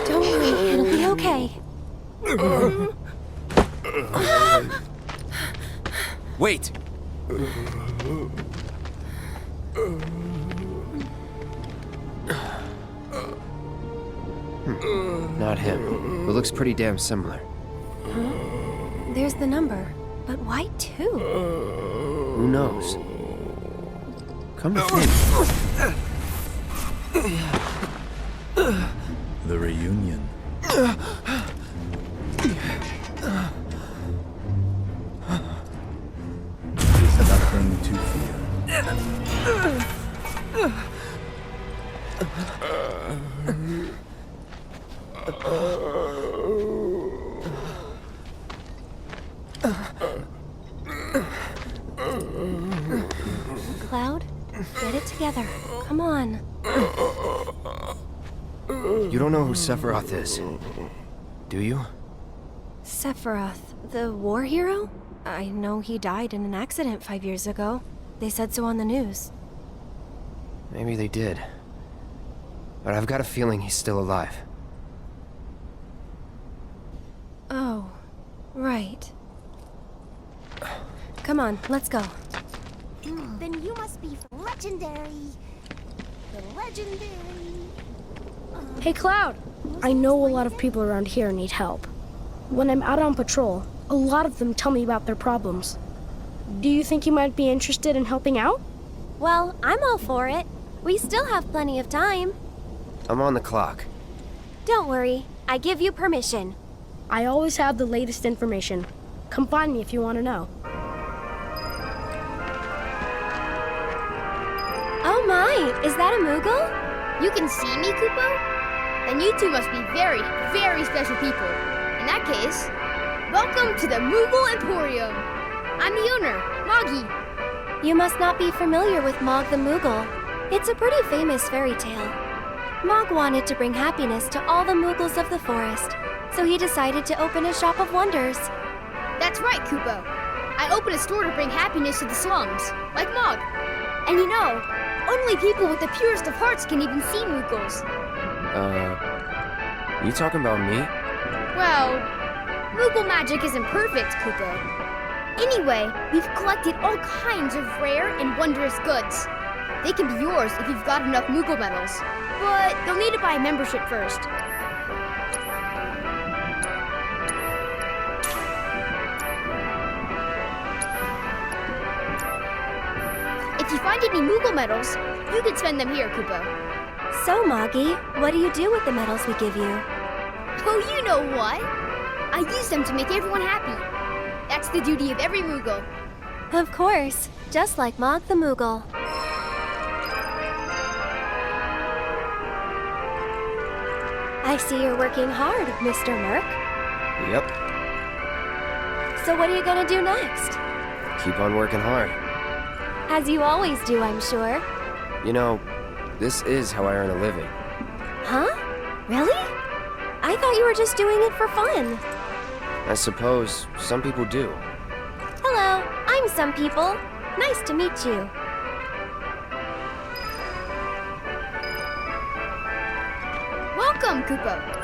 Don't worry, it'll be okay. Wait! Not him. It looks pretty damn similar. There's the number. But why two? Who knows? Come to think. The reunion. Nothing to fear. Cloud, get it together. Come on. You don't know who Sephiroth is, do you? Sephiroth, the war hero? I know he died in an accident 5 years ago. They said so on the news. Maybe they did. But I've got a feeling he's still alive. Oh, right. Come on, let's go. Then you must be legendary. The legendary. Hey, Cloud! I know a lot of people around here need help. When I'm out on patrol, a lot of them tell me about their problems. Do you think you might be interested in helping out? Well, I'm all for it. We still have plenty of time. I'm on the clock. Don't worry, I give you permission. I always have the latest information. Come find me if you want to know. Oh my, is that a Moogle? You can see me, Kupo? Then you two must be very, very special people. In that case, welcome to the Moogle Emporium. I'm the owner, Moggy. You must not be familiar with Mog the Moogle. It's a pretty famous fairy tale. Mog wanted to bring happiness to all the Moogles of the forest, so he decided to open a shop of wonders. That's right, Kupo. I opened a store to bring happiness to the slums, like Mog. And you know, only people with the purest of hearts can even see Moogles. You talking about me? Well, Moogle magic isn't perfect, Kupo. Anyway, we've collected all kinds of rare and wondrous goods. They can be yours if you've got enough Moogle medals, but you'll need to buy a membership first. If you find any Moogle medals, you can spend them here, Kupo. So, Moggy, what do you do with the medals we give you? Oh, you know what? I use them to make everyone happy. That's the duty of every Moogle. Of course, just like Mog the Moogle. I see you're working hard, Mr. Merc. Yep. So what are you gonna do next? Keep on working hard. As you always do, I'm sure. You know, this is how I earn a living. Huh? Really? I thought you were just doing it for fun. I suppose some people do. Hello, I'm Some People. Nice to meet you. Welcome, Kupo.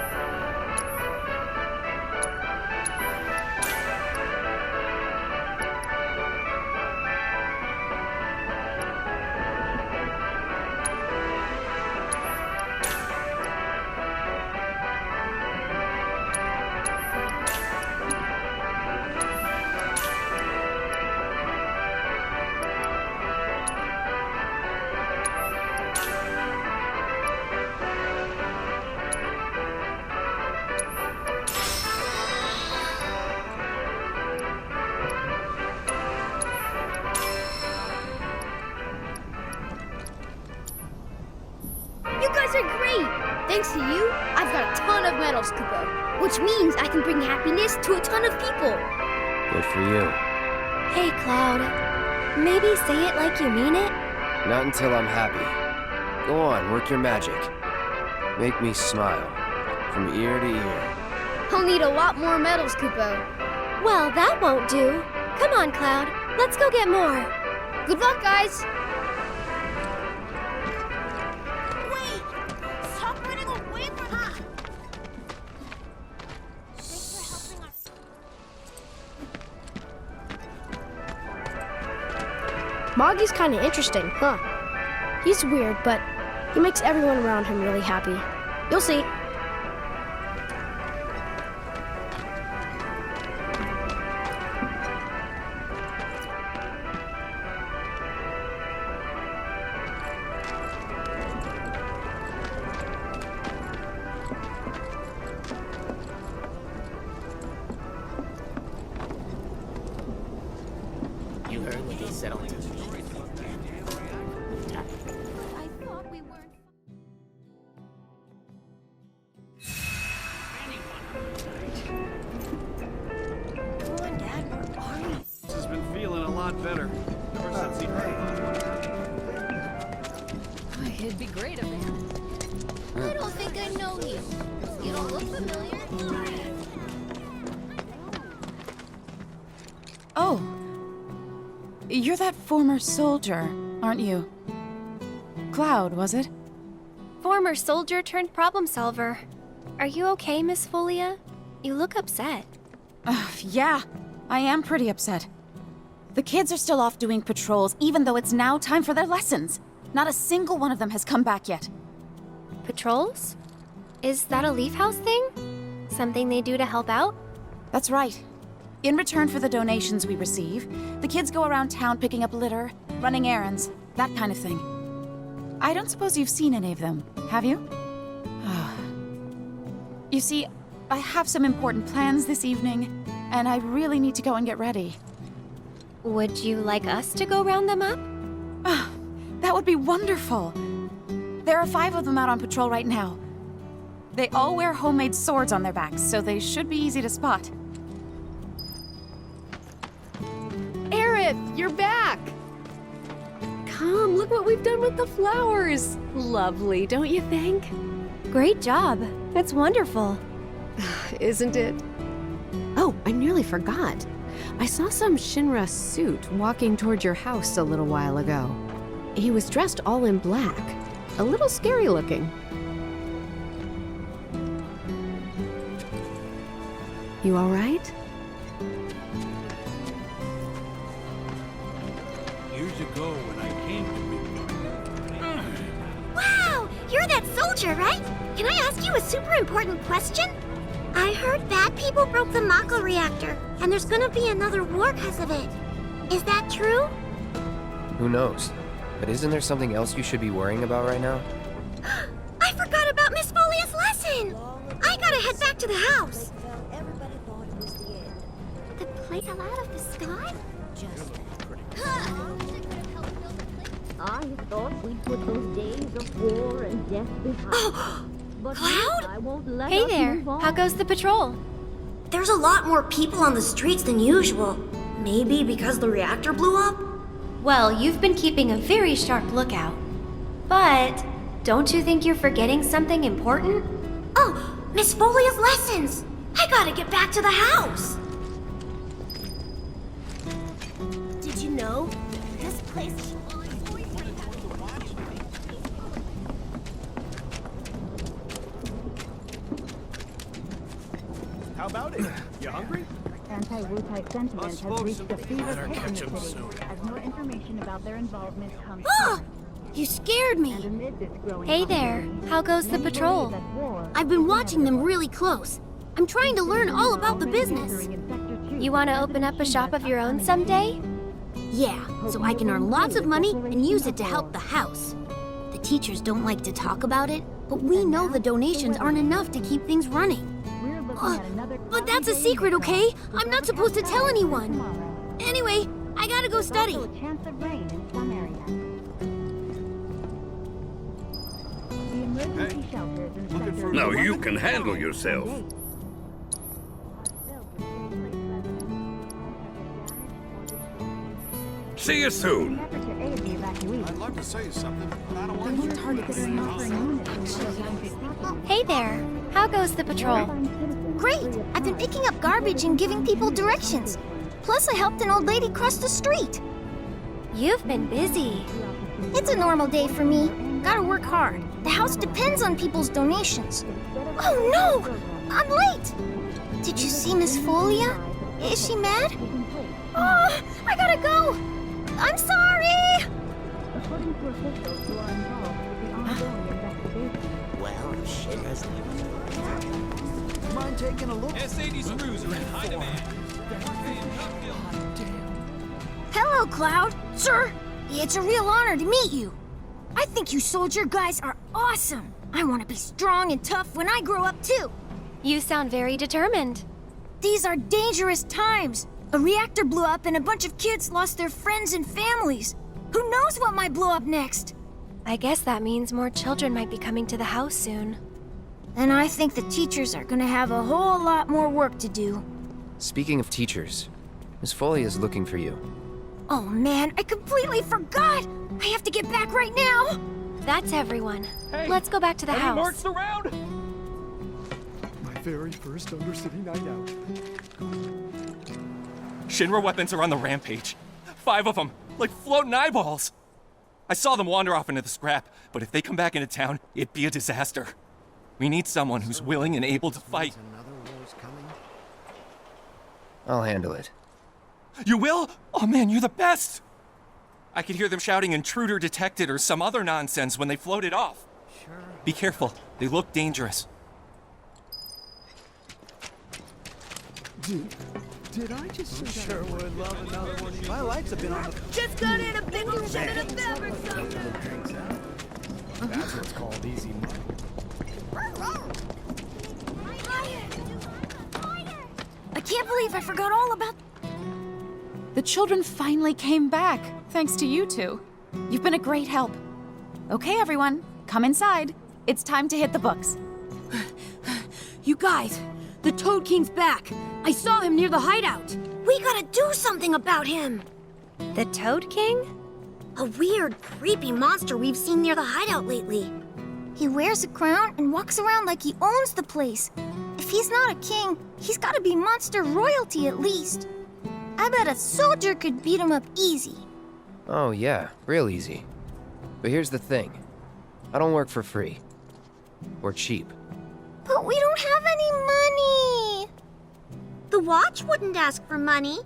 Thanks to you, I've got a ton of medals, Kupo. Which means I can bring happiness to a ton of people. Good for you. Hey, Cloud. Maybe say it like you mean it? Not until I'm happy. Go on, work your magic. Make me smile. From ear to ear. I'll need a lot more medals, Kupo. Well, that won't do. Come on, Cloud. Let's go get more. Good luck, guys. Moggy's kind of interesting, huh? He's weird, but he makes everyone around him really happy. You'll see. You heard what they said on TV. Has been feeling a lot better ever since he heard It'd be great if I don't think I know you. You don't look familiar. Oh. You're that former soldier, aren't you? Cloud, was it? Former soldier turned problem solver. Are you okay, Miss Folia? You look upset. Yeah, I am pretty upset. The kids are still off doing patrols, even though it's now time for their lessons. Not a single one of them has come back yet. Patrols? Is that a Leaf House thing? Something they do to help out? That's right. In return for the donations we receive, the kids go around town picking up litter, running errands, that kind of thing. I don't suppose you've seen any of them, have you? You see, I have some important plans this evening, and I really need to go and get ready. Would you like us to go round them up? That would be wonderful. There are 5 of them out on patrol right now. They all wear homemade swords on their backs, so they should be easy to spot. Aerith, you're back! Come, look what we've done with the flowers. Lovely, don't you think? Great job. It's wonderful. Isn't it? Oh, I nearly forgot. I saw some Shinra suit walking toward your house a little while ago. He was dressed all in black. A little scary looking. You all right? Years ago when I came to Wow! You're that soldier, right? Can I ask you a super important question? I heard bad people broke the Mako reactor, and there's gonna be another war because of it. Is that true? Who knows? But isn't there something else you should be worrying about right now? Listen! I gotta head back to the house. The plate fell out of the sky? I thought we'd put those days of war and death behind. But Cloud? I won't let Hey us there, move on. how goes the patrol? There's a lot more people on the streets than usual. Maybe because the reactor blew up? Well, you've been keeping a very sharp lookout. But don't you think you're forgetting something important? Oh, Miss Folia's lessons! I gotta get back to the house! Did you know? This place is How about it? You hungry? Anti-Wutai sentiment has reached a fever pitch in the city as more information about their involvement comes forth. You scared me. And amid this growing Hey there, how goes the patrol? I've been watching them really close. I'm trying to learn all about the business. You want to open up a shop of your own someday? Yeah, so I can earn lots of money and use it to help the house. The teachers don't like to talk about it, but we know the donations aren't enough to keep things running. But that's a secret, okay? I'm not supposed to tell anyone. Anyway, I gotta go study. Now you can handle yourself. See you soon. I'd love to say something, but I don't want to. Hey there, how goes the patrol? Great! I've been picking up garbage and giving people directions. Plus, I helped an old lady cross the street. You've been busy. It's a normal day for me. Gotta work hard. The house depends on people's donations. Oh no! I'm late! Did you see Miss Folia? Is she mad? Oh, I gotta go! I'm sorry! According to officials who are involved with the ongoing investigation. Well, shit has never. Mind taking a look? S-80 screws are in high demand. Hello, Cloud. Sir, it's a real honor to meet you. I think you soldier guys are awesome. I want to be strong and tough when I grow up, too. You sound very determined. These are dangerous times. A reactor blew up and a bunch of kids lost their friends and families. Who knows what might blow up next? I guess that means more children might be coming to the house soon. And I think the teachers are gonna have a whole lot more work to do. Speaking of teachers, Miss Foley is looking for you. Oh man, I completely forgot! I have to get back right now! That's everyone. Let's go back to the house. Marks around? My very first Undercity night out. Shinra weapons are on the rampage. 5 of them, like floating eyeballs. I saw them wander off into the scrap, but if they come back into town, it'd be a disaster. We need someone who's willing and able to fight. I'll handle it. You will? Oh man, you're the best! I could hear them shouting intruder detected or some other nonsense when they floated off. Sure. Be careful, they look dangerous. Did I just say that? Sure would love another one. My lights have been on the... Just got in a big shipment of fabric That's what's called easy money. I can't believe I forgot all about... The children finally came back, thanks to you two. You've been a great help. Okay, everyone, come inside. It's time to hit the books. You guys, the Toad King's back. I saw him near the hideout. We gotta do something about him. The Toad King? A weird, creepy monster we've seen near the hideout lately. He wears a crown and walks around like he owns the place. If he's not a king, he's gotta be monster royalty at least. I bet a soldier could beat him up easy. Oh yeah, real easy. But here's the thing. I don't work for free. Or cheap. But we don't have any money. The Watch wouldn't ask for money.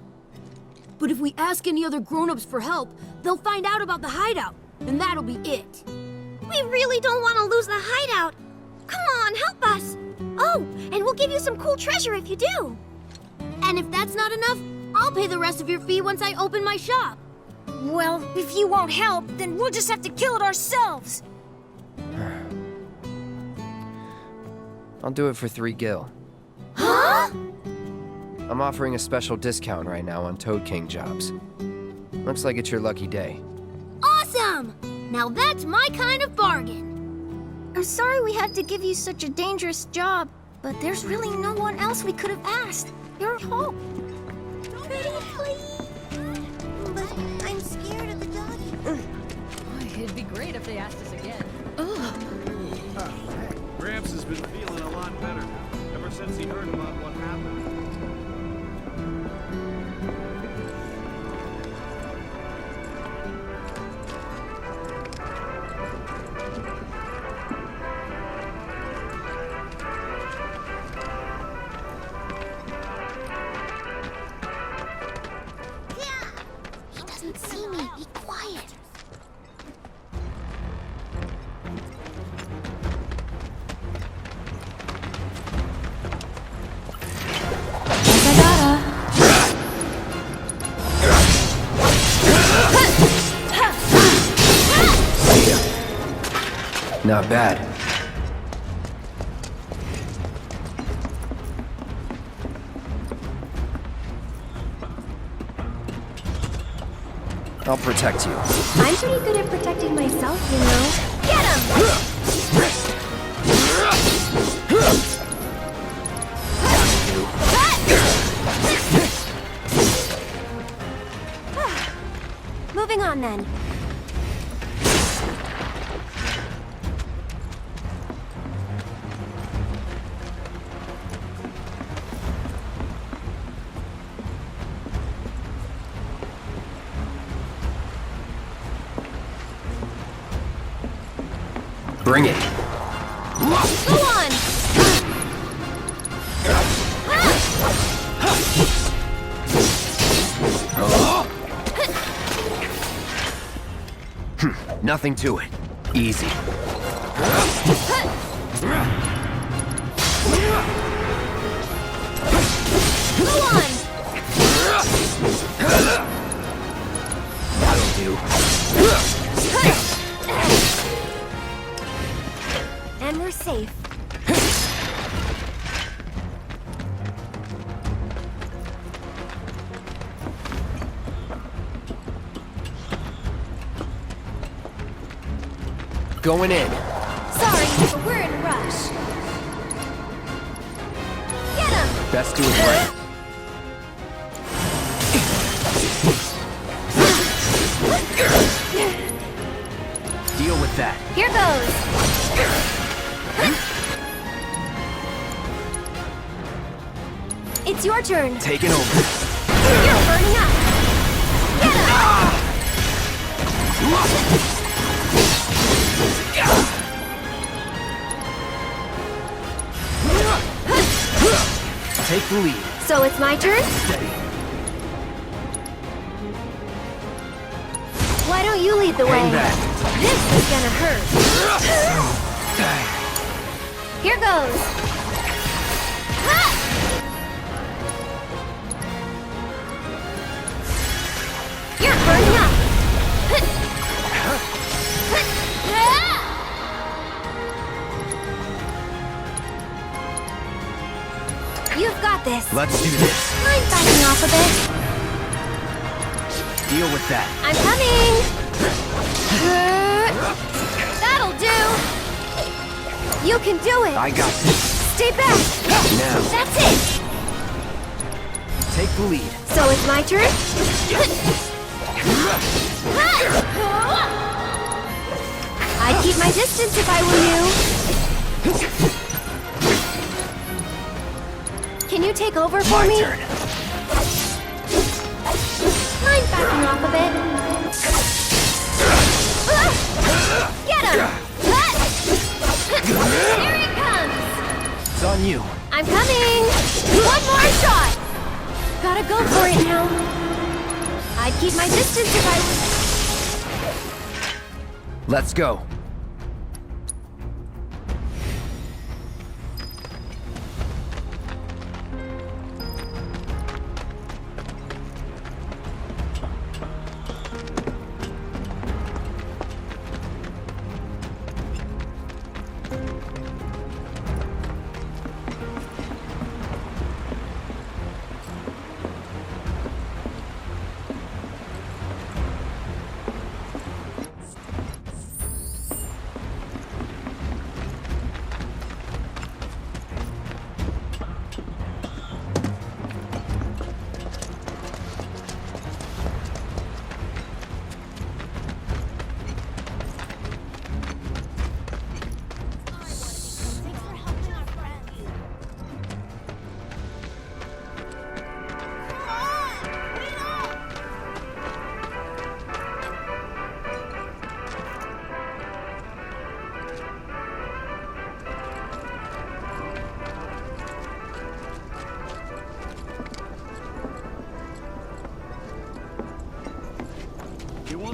But if we ask any other grown-ups for help, they'll find out about the hideout, and that'll be it. We really don't want to lose the hideout. Come on, help us. Oh, and we'll give you some cool treasure if you do. And if that's not enough, I'll pay the rest of your fee once I open my shop. Well, if you won't help, then we'll just have to kill it ourselves. I'll do it for 3 gil. Huh? I'm offering a special discount right now on Toad King jobs. Looks like it's your lucky day. Awesome! Now that's my kind of bargain. I'm sorry we had to give you such a dangerous job, but there's really no one else we could have asked. You're hope. Pretty please. But I'm scared of the doggy. It'd be great if they asked us again. Gramps has been feeling a lot better ever since he heard about what happened. He doesn't see me. Be quiet. Not bad. I'll protect you. I'm pretty good at protecting myself, you know. Get him! Moving on then. Bring it. Go on! Nothing to it. Easy. Go on! That'll do. And we're safe. Going in. Sorry, but we're in a rush. Get him! Best do it right. Deal with that. Here goes. It's your turn. Taking over. You're burning up. Get him! Take the lead. So it's my turn? Steady. Why don't you lead the way? Hang back. This is gonna hurt. Here goes. You're burning up. You've got this. Let's do this. Mind backing off a bit? Deal with that. I'm coming. That'll do. You can do it. I got this. Stay back. Now. That's it. Take the lead. So it's my turn? I'd keep my distance if I were you. Can you take over for My me? turn. Mind backing off a bit? Get him! Here he comes! It's on you. I'm coming! One more shot! Gotta go for it now. I'd keep my distance if I... Let's go.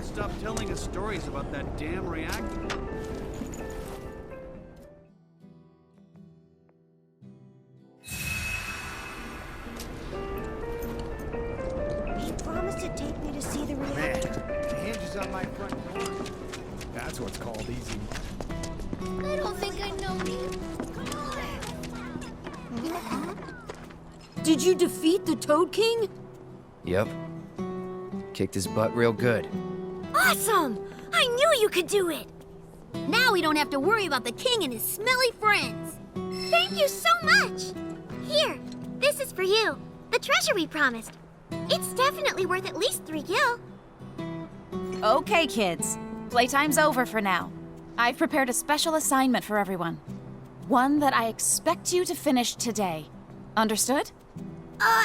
don't stop telling us stories about that damn reactor. He promised to take me to see the reactor. Man, the hinge is on my front door. That's what's called easy. I don't think I know you. Did you defeat the Toad King? Yep. Kicked his butt real good. Awesome! I knew you could do it! Now we don't have to worry about the king and his smelly friends. Thank you so much! Here, this is for you. The treasure we promised. It's definitely worth at least 3 gil. Okay, kids. Playtime's over for now. I've prepared a special assignment for everyone. One that I expect you to finish today. Understood?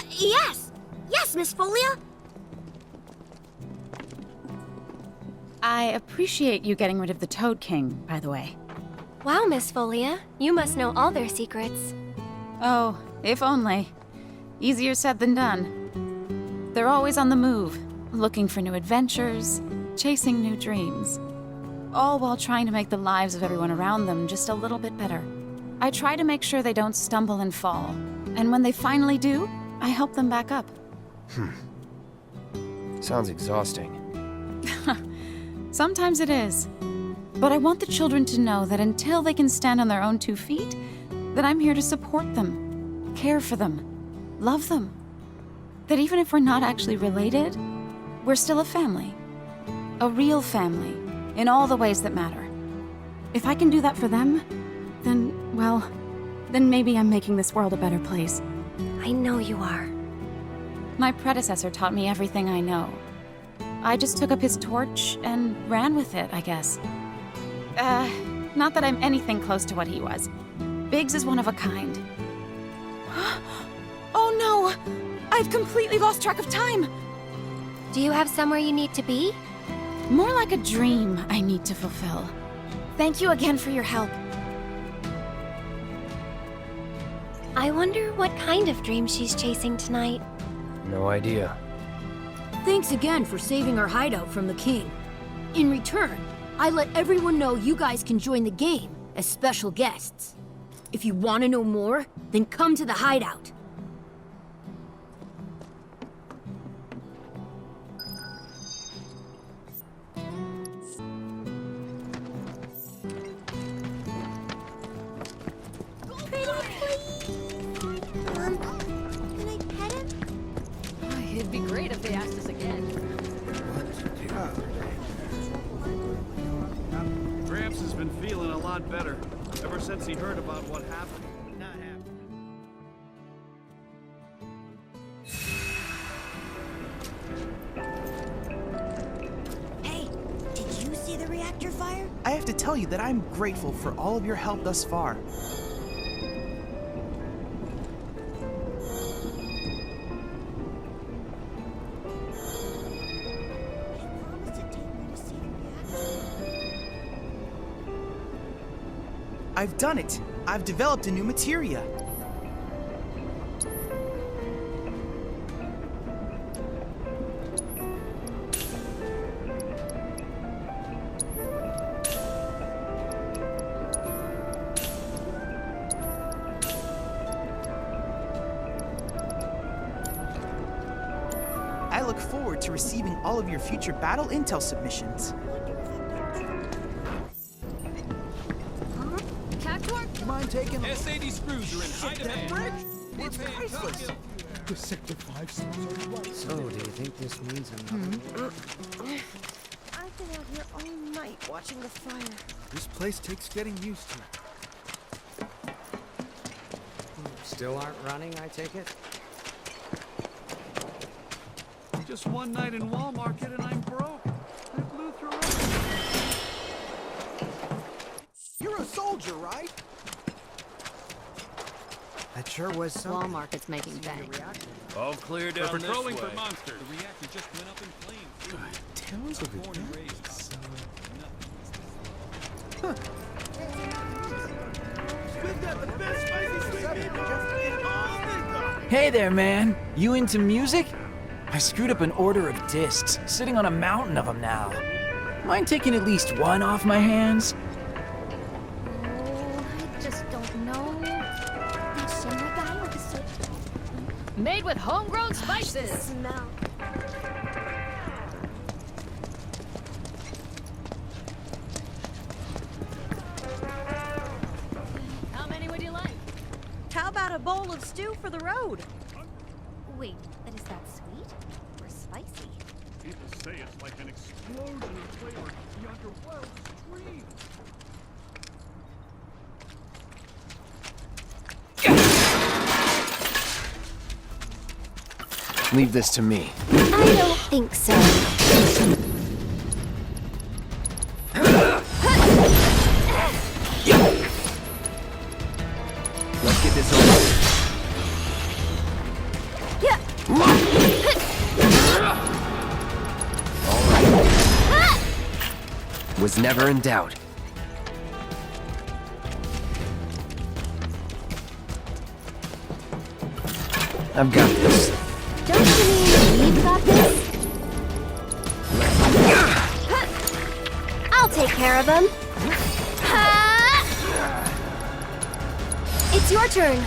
Yes! Yes, Miss Folia! I appreciate you getting rid of the Toad King, by the way. Wow, Miss Folia. You must know all their secrets. Oh, if only. Easier said than done. They're always on the move, looking for new adventures, chasing new dreams. All while trying to make the lives of everyone around them just a little bit better. I try to make sure they don't stumble and fall. And when they finally do, I help them back up. Sounds exhausting. Sometimes it is. But I want the children to know that until they can stand on their own 2 feet, that I'm here to support them, care for them, love them. That even if we're not actually related, we're still a family. A real family, in all the ways that matter. If I can do that for them, then maybe I'm making this world a better place. I know you are. My predecessor taught me everything I know. I just took up his torch and ran with it, I guess. Not that I'm anything close to what he was. Biggs is one of a kind. Oh no! I've completely lost track of time! Do you have somewhere you need to be? More like a dream I need to fulfill. Thank you again for your help. I wonder what kind of dream she's chasing tonight. No idea. Thanks again for saving our hideout from the king. In return, I let everyone know you guys can join the game as special guests. If you want to know more, then come to the hideout. It'd be great if they asked us again. Gramps has been feeling a lot better ever since he heard about what happened. Hey, did you see the reactor fire? I have to tell you that I'm grateful for all of your help thus far. I've done it! I've developed a new materia. I look forward to receiving all of your future battle intel submissions. Mind taking S-80 screws are in high demand. It's priceless. The Sector 5 sounds are right. So, do you think this means another? I've been out here all night watching the fire. This place takes getting used to. Still aren't running, I take it? Just one night in Wall Market and I'm broke. I blew through it. You're a soldier, right? That sure was something. Walmart's making bank. All clear down We're this patrolling way. for monsters. The reactor just went up in flames. Tales of Born and raised. We've got the best spicy sweet meatballs in all Midgard. Hey there, man. You into music? I screwed up an order of discs, sitting on a mountain of them now. Mind taking at least one off my hands? Oh, I just don't know. That Shinra guy with the so... Made with homegrown spices. Smell. How many would you like? How about a bowl of stew for the road? Wait, but is that sweet or spicy? People say it's like an explosion of flavor beyond your wildest dreams. Leave this to me. I don't think so. Let's get this over with. Was never in doubt. I've got this. Don't you mean you've got this? I'll take care of him. It's your turn.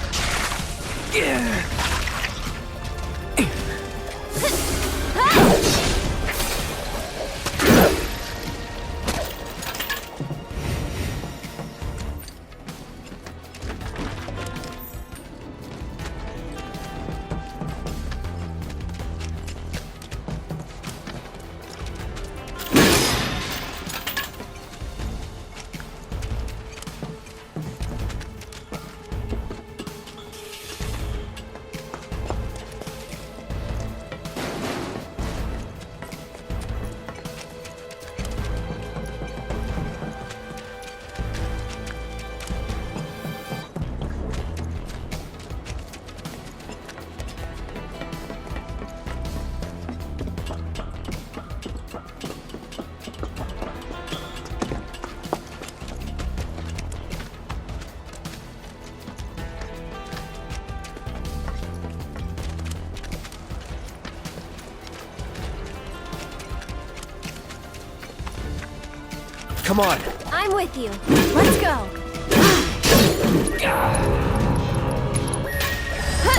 Come on. I'm with you. Let's go.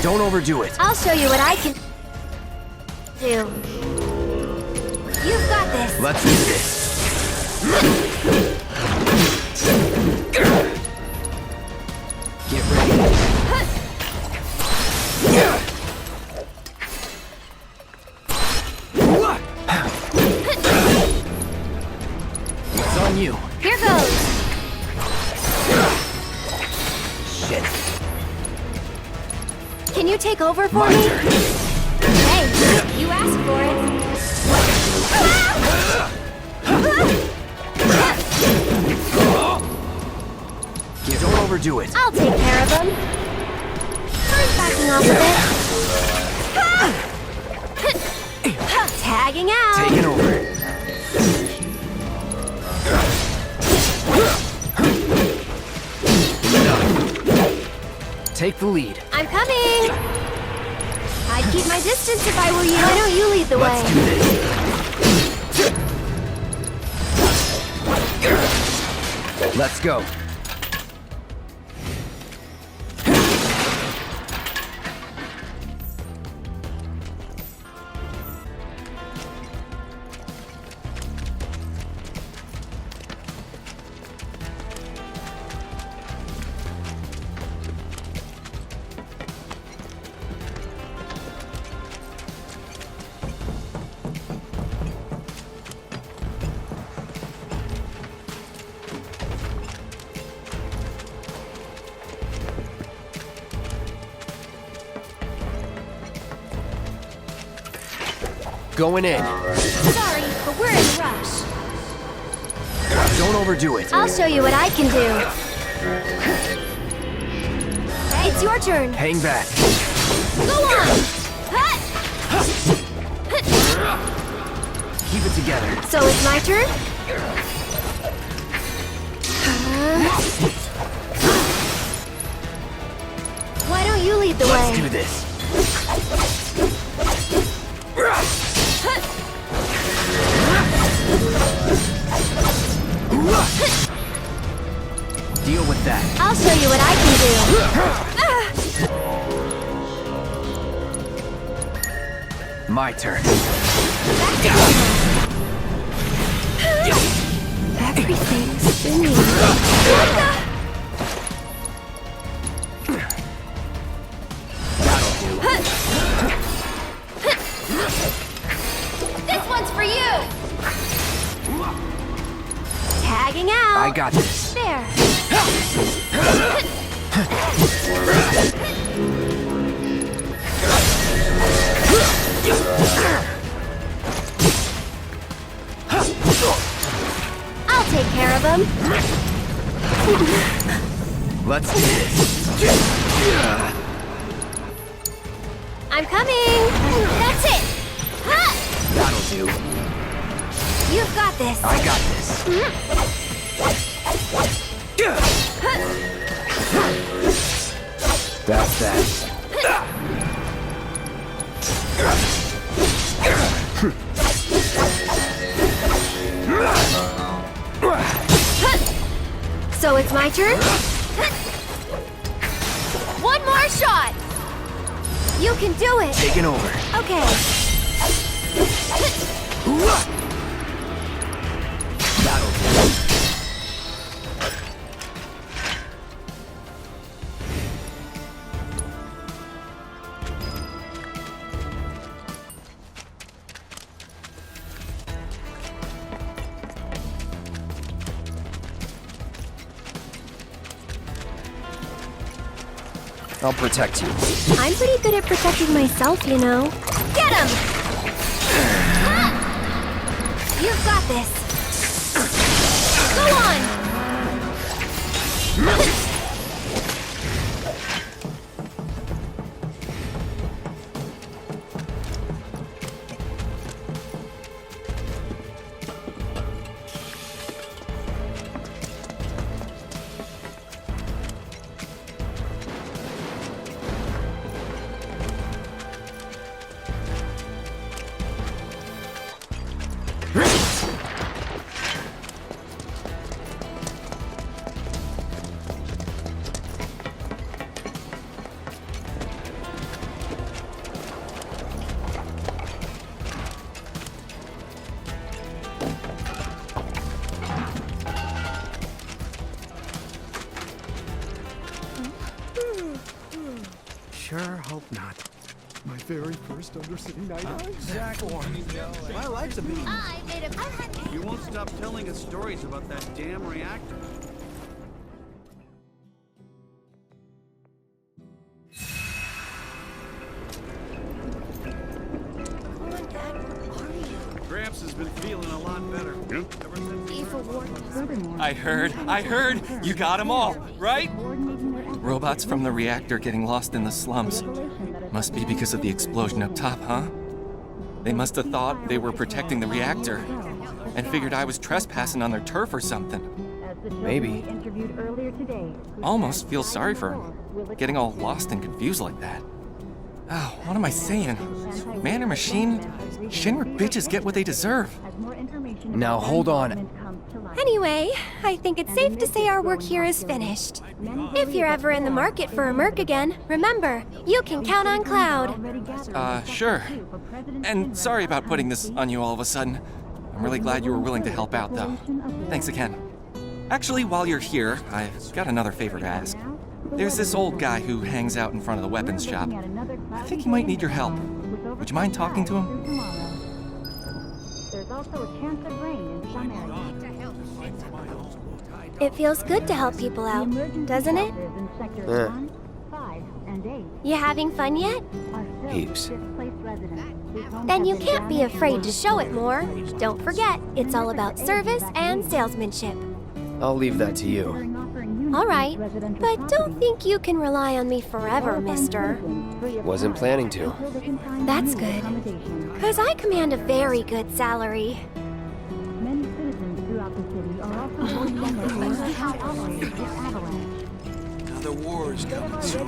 Don't overdo it. I'll show you what I can do. You've got this. Let's do this. Get ready. It's on you. Here goes. Shit. Can you take over for My me? turn. Hey, you asked for it. Don't overdo it. I'll take care of him. I'm backing off a bit. Tagging out. Taking over. Enough. Take the lead. I'm coming. I'd keep my distance if I were you. Why don't you lead the way? Let's do this. Let's go. Going in. Sorry, but we're in a rush. Don't overdo it. I'll show you what I can do. It's your turn. Hang back. Go on. Keep it together. So it's my turn? Why don't you lead the way? Let's do this. I'll show you what I can do. My turn. Everything's spinning. This one's for you! Tagging out. I got this. There. I'll take care of him. Let's do this. I'm coming. That's it! Ha! That'll do. You've got this. I got this. That's that. So it's my turn? One more shot! You can do it. Taking over. Okay. That'll do. I'll protect you. I'm pretty good at protecting myself, you know. Get him! You've got this. Go on! Sure hope not. My very first undercity night out. Exactly. My life's a beat. I made a... You won't stop telling us stories about that damn reactor. Gramps has been feeling a lot better. Ever since he I heard. You got them all, right? Robots from the reactor getting lost in the slums. Must be because of the explosion up top, huh? They must have thought they were protecting the reactor and figured I was trespassing on their turf or something. Maybe. Almost feel sorry for them, getting all lost and confused like that. Oh, what am I saying? Man or machine? Shinra bitches get what they deserve. Now hold on. Anyway, I think it's safe to say our work here is finished. If you're ever in the market for a merc again, remember, you can count on Cloud. Sure. And sorry about putting this on you all of a sudden. I'm really glad you were willing to help out, though. Thanks again. Actually, while you're here, I've got another favor to ask. There's this old guy who hangs out in front of the weapons shop. I think he might need your help. Would you mind talking to him? There's also a chance of rain in some areas. It feels good to help people out, doesn't it? You having fun yet? Heaps. Then you can't be afraid to show it more. Don't forget, it's all about service and salesmanship. I'll leave that to you. All right, but don't think you can rely on me forever, mister. Wasn't planning to. That's good, because I command a very good salary. Many citizens throughout the city are also voicing their opinions on how to operate this avalanche. Another war is coming soon.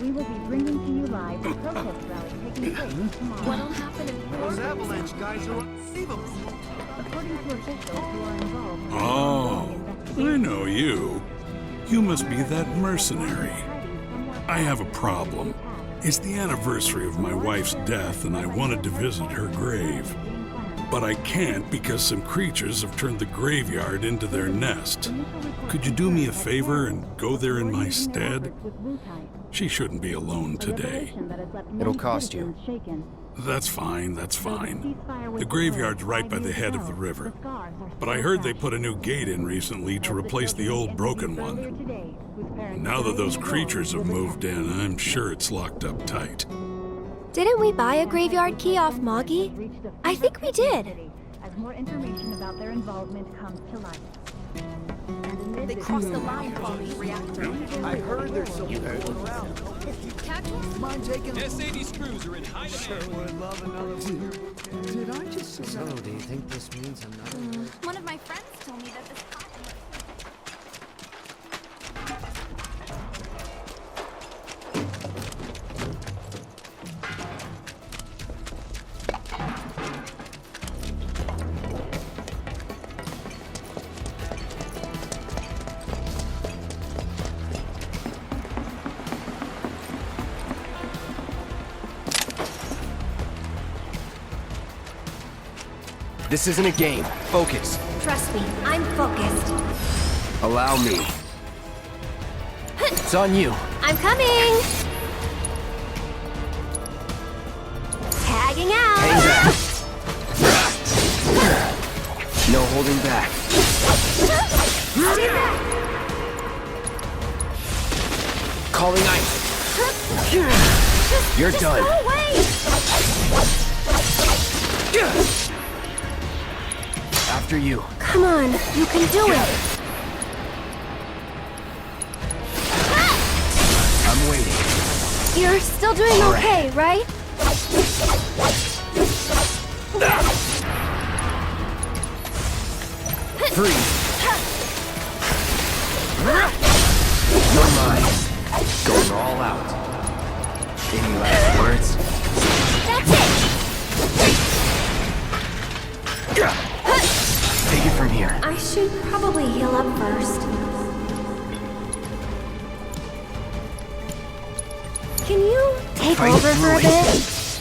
We will be bringing to you live the protest rally taking place tomorrow. What'll happen if Those avalanche guys are... Save them! According to officials who are involved... Oh, I know you. You must be that mercenary. I have a problem. It's the anniversary of my wife's death, and I wanted to visit her grave. But I can't because some creatures have turned the graveyard into their nest. Could you do me a favor and go there in my stead? She shouldn't be alone today. It'll cost you. That's fine, that's fine. The graveyard's right by the head of the river. But I heard they put a new gate in recently to replace the old broken one. Now that those creatures have moved in, I'm sure it's locked up tight. Didn't we buy a graveyard key off Moggy? I think we did. As more information about their involvement comes to light. They crossed the line from the reactor. I heard there's some going around. Cactus? Mind taking... S-80 screws are in high Sure would love another one. Did I just say So, do you think this means another... One of my friends told me that this This isn't a game. Focus. Trust me, I'm focused. Allow me. It's on you. I'm coming! Tagging out! Hang back. No holding back. Stay back! Calling ice. You're Just done. go away! After you. Come on, you can do it! I'm waiting. You're still doing All right. okay, right? Free. You're mine. Going all out. Any last words? That's it! Take it from here. I should probably heal up first. Can you take Fight over for a through it. bit?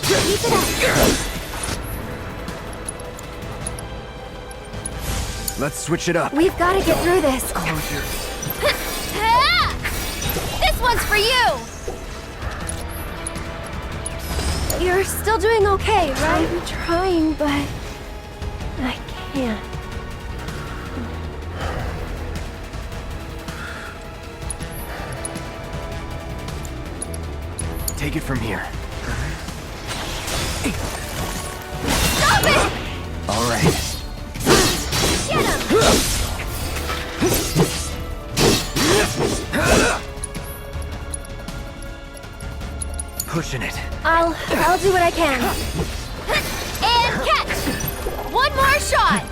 Keep it up. Let's switch it up. We've got to get through this. Closure. This one's for you! You're still doing okay, right? I'm trying, but I can't. Take it from here. Stop it! All right. Get him! Pushing it. I'll do what I can. And catch! One more shot!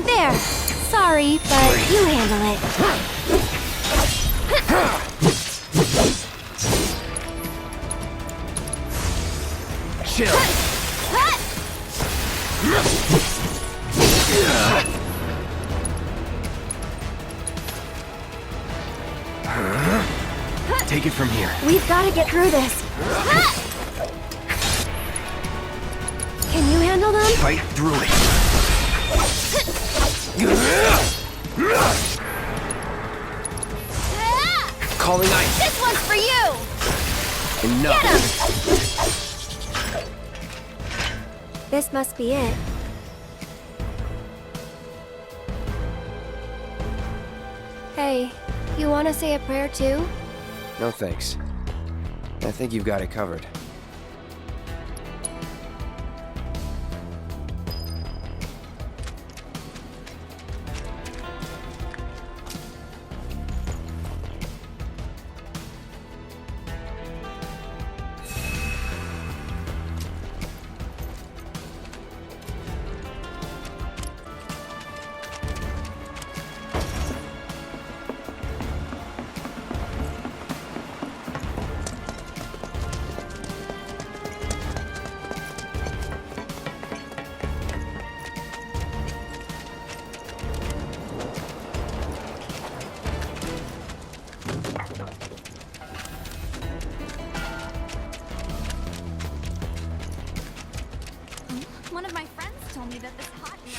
There. Sorry, but you handle it. Chill. Take it from here. We've got to get through this. Can you handle them? Fight through it. Calling ice. This one's for you! Enough. Get him! This must be it. Hey, you want to say a prayer too? No thanks. I think you've got it covered.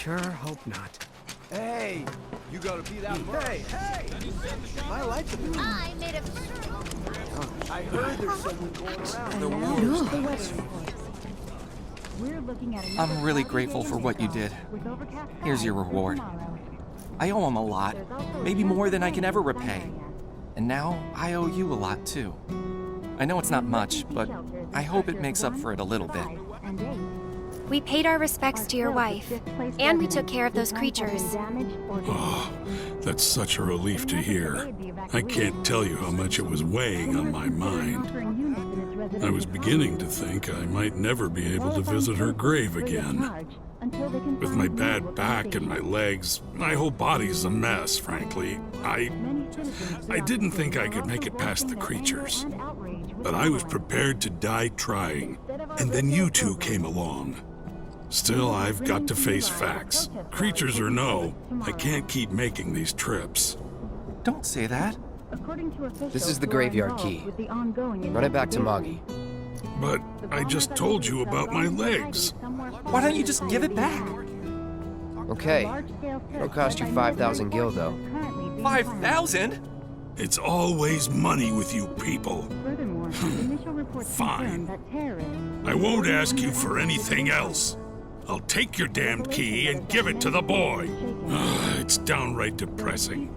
sure hope not. Hey, you gotta be that Hey! I like the movie. I made a... I heard there's someone going around. I'm really grateful for what you did. Here's your reward. I owe him a lot, maybe more than I can ever repay. And now I owe you a lot too. I know it's not much, but I hope it makes up for it a little bit. We paid our respects to your wife, and we took care of those creatures. Oh, that's such a relief to hear. I can't tell you how much it was weighing on my mind. I was beginning to think I might never be able to visit her grave again. With my bad back and my legs, my whole body's a mess, frankly. I didn't think I could make it past the creatures. But I was prepared to die trying, and then you two came along. Still, I've got to face facts. Creatures or no, I can't keep making these trips. Don't say that. This is the graveyard key. Run it back to Moggy. But I just told you about my legs. Why don't you just give it back? Okay. It'll cost you 5,000 gil, though. 5,000? It's always money with you people. Fine. I won't ask you for anything else. I'll take your damned key and give it to the boy. It's downright depressing.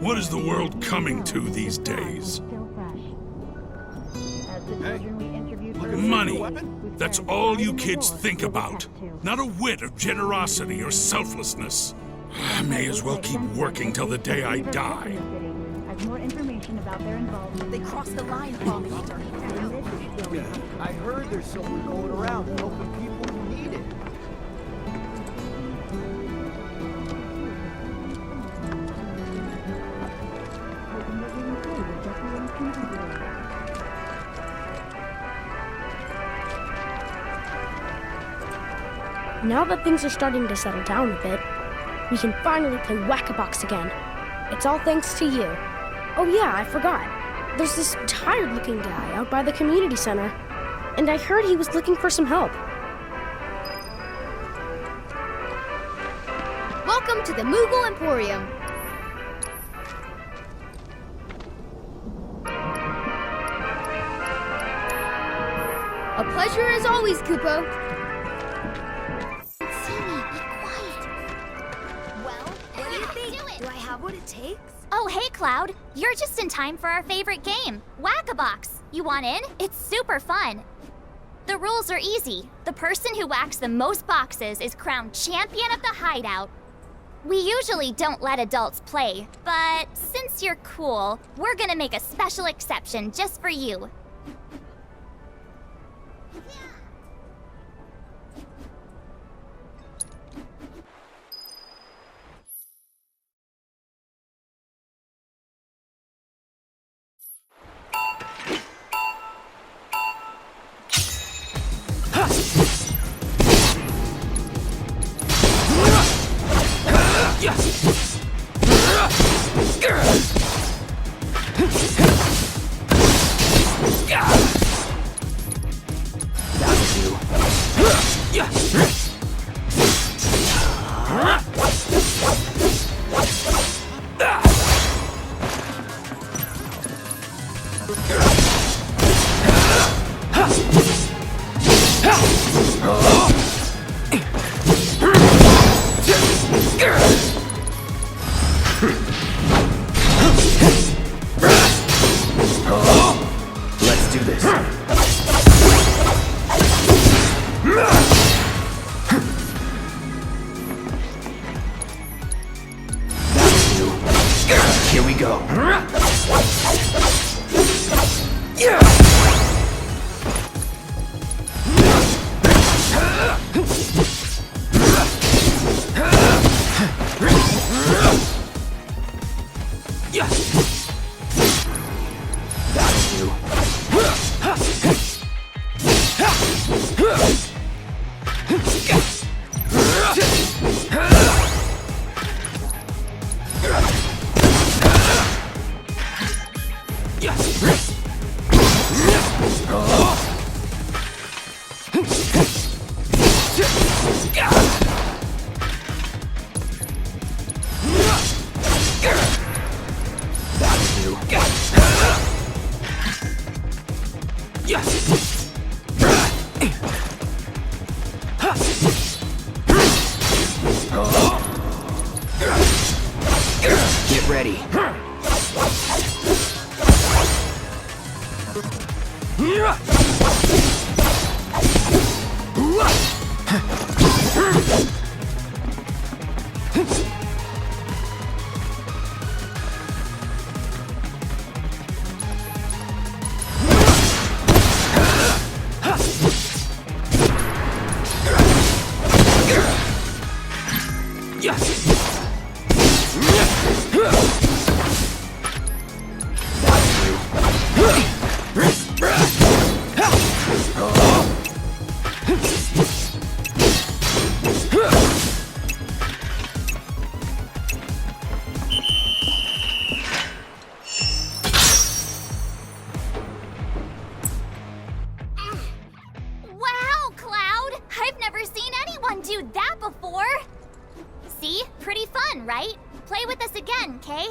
What is the world coming to these days? Money. That's all you kids think about. Not a whit of generosity or selflessness. I may as well keep working till the day I die. More information about their involvement. They crossed the line, Father. I heard there's someone going around helping people who need it. Now that things are starting to settle down a bit, we can finally play Whack-A-Box again. It's all thanks to you. Oh yeah, I forgot. There's this tired-looking guy out by the community center, and I heard he was looking for some help. Welcome to the Moogle Emporium. A pleasure as always, Kupo. Do I have what it takes? Oh, hey, Cloud. You're just in time for our favorite game, Whack-A-Box. You want in? It's super fun. The rules are easy. The person who whacks the most boxes is crowned champion of the hideout. We usually don't let adults play, but since you're cool, we're gonna make a special exception just for you. Let's do this. Here we go. Get ready. Wow, Cloud! I've never seen anyone do that before! See? Pretty fun, right? Play with us again, Kay?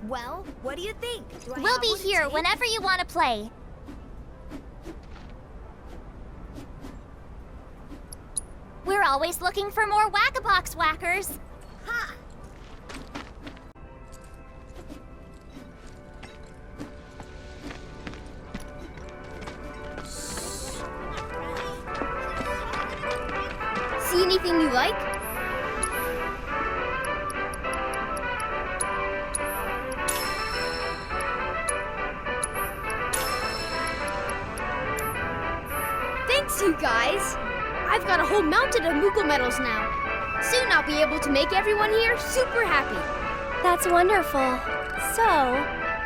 Well, what do you think? We'll be here whenever you want to play. We're always looking for more Whack-a-Box whackers. Ha! See anything you like? Thanks, you guys! I've got a whole mountain of Moogle medals now. Soon I'll be able to make everyone here super happy. That's wonderful. So,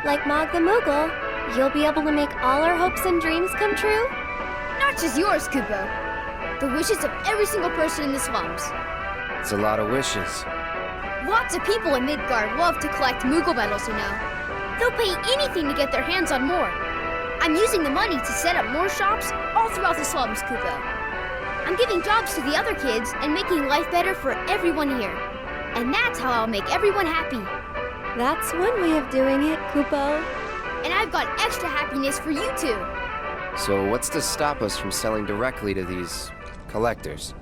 like Mog the Moogle, you'll be able to make all our hopes and dreams come true? Not just yours, Kupo. The wishes of every single person in the slums. It's a lot of wishes. Lots of people in Midgard love to collect Moogle medals, you know. They'll pay anything to get their hands on more. I'm using the money to set up more shops all throughout the slums, Kupo. I'm giving jobs to the other kids and making life better for everyone here. And that's how I'll make everyone happy. That's one way of doing it, Kupo. And I've got extra happiness for you too. So what's to stop us from selling directly to these collectors?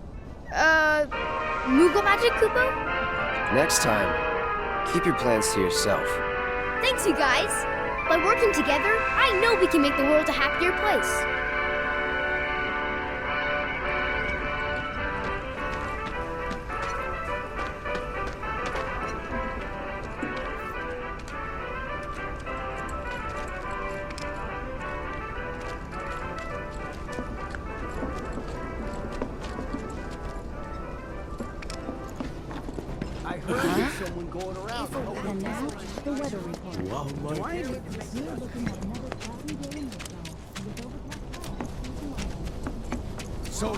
Moogle magic, Kupo? Next time, keep your plans to yourself. Thanks, you guys. By working together, I know we can make the world a happier place. I heard there's someone going around. And now, the weather report. Wow, We're looking at another choppy day in the So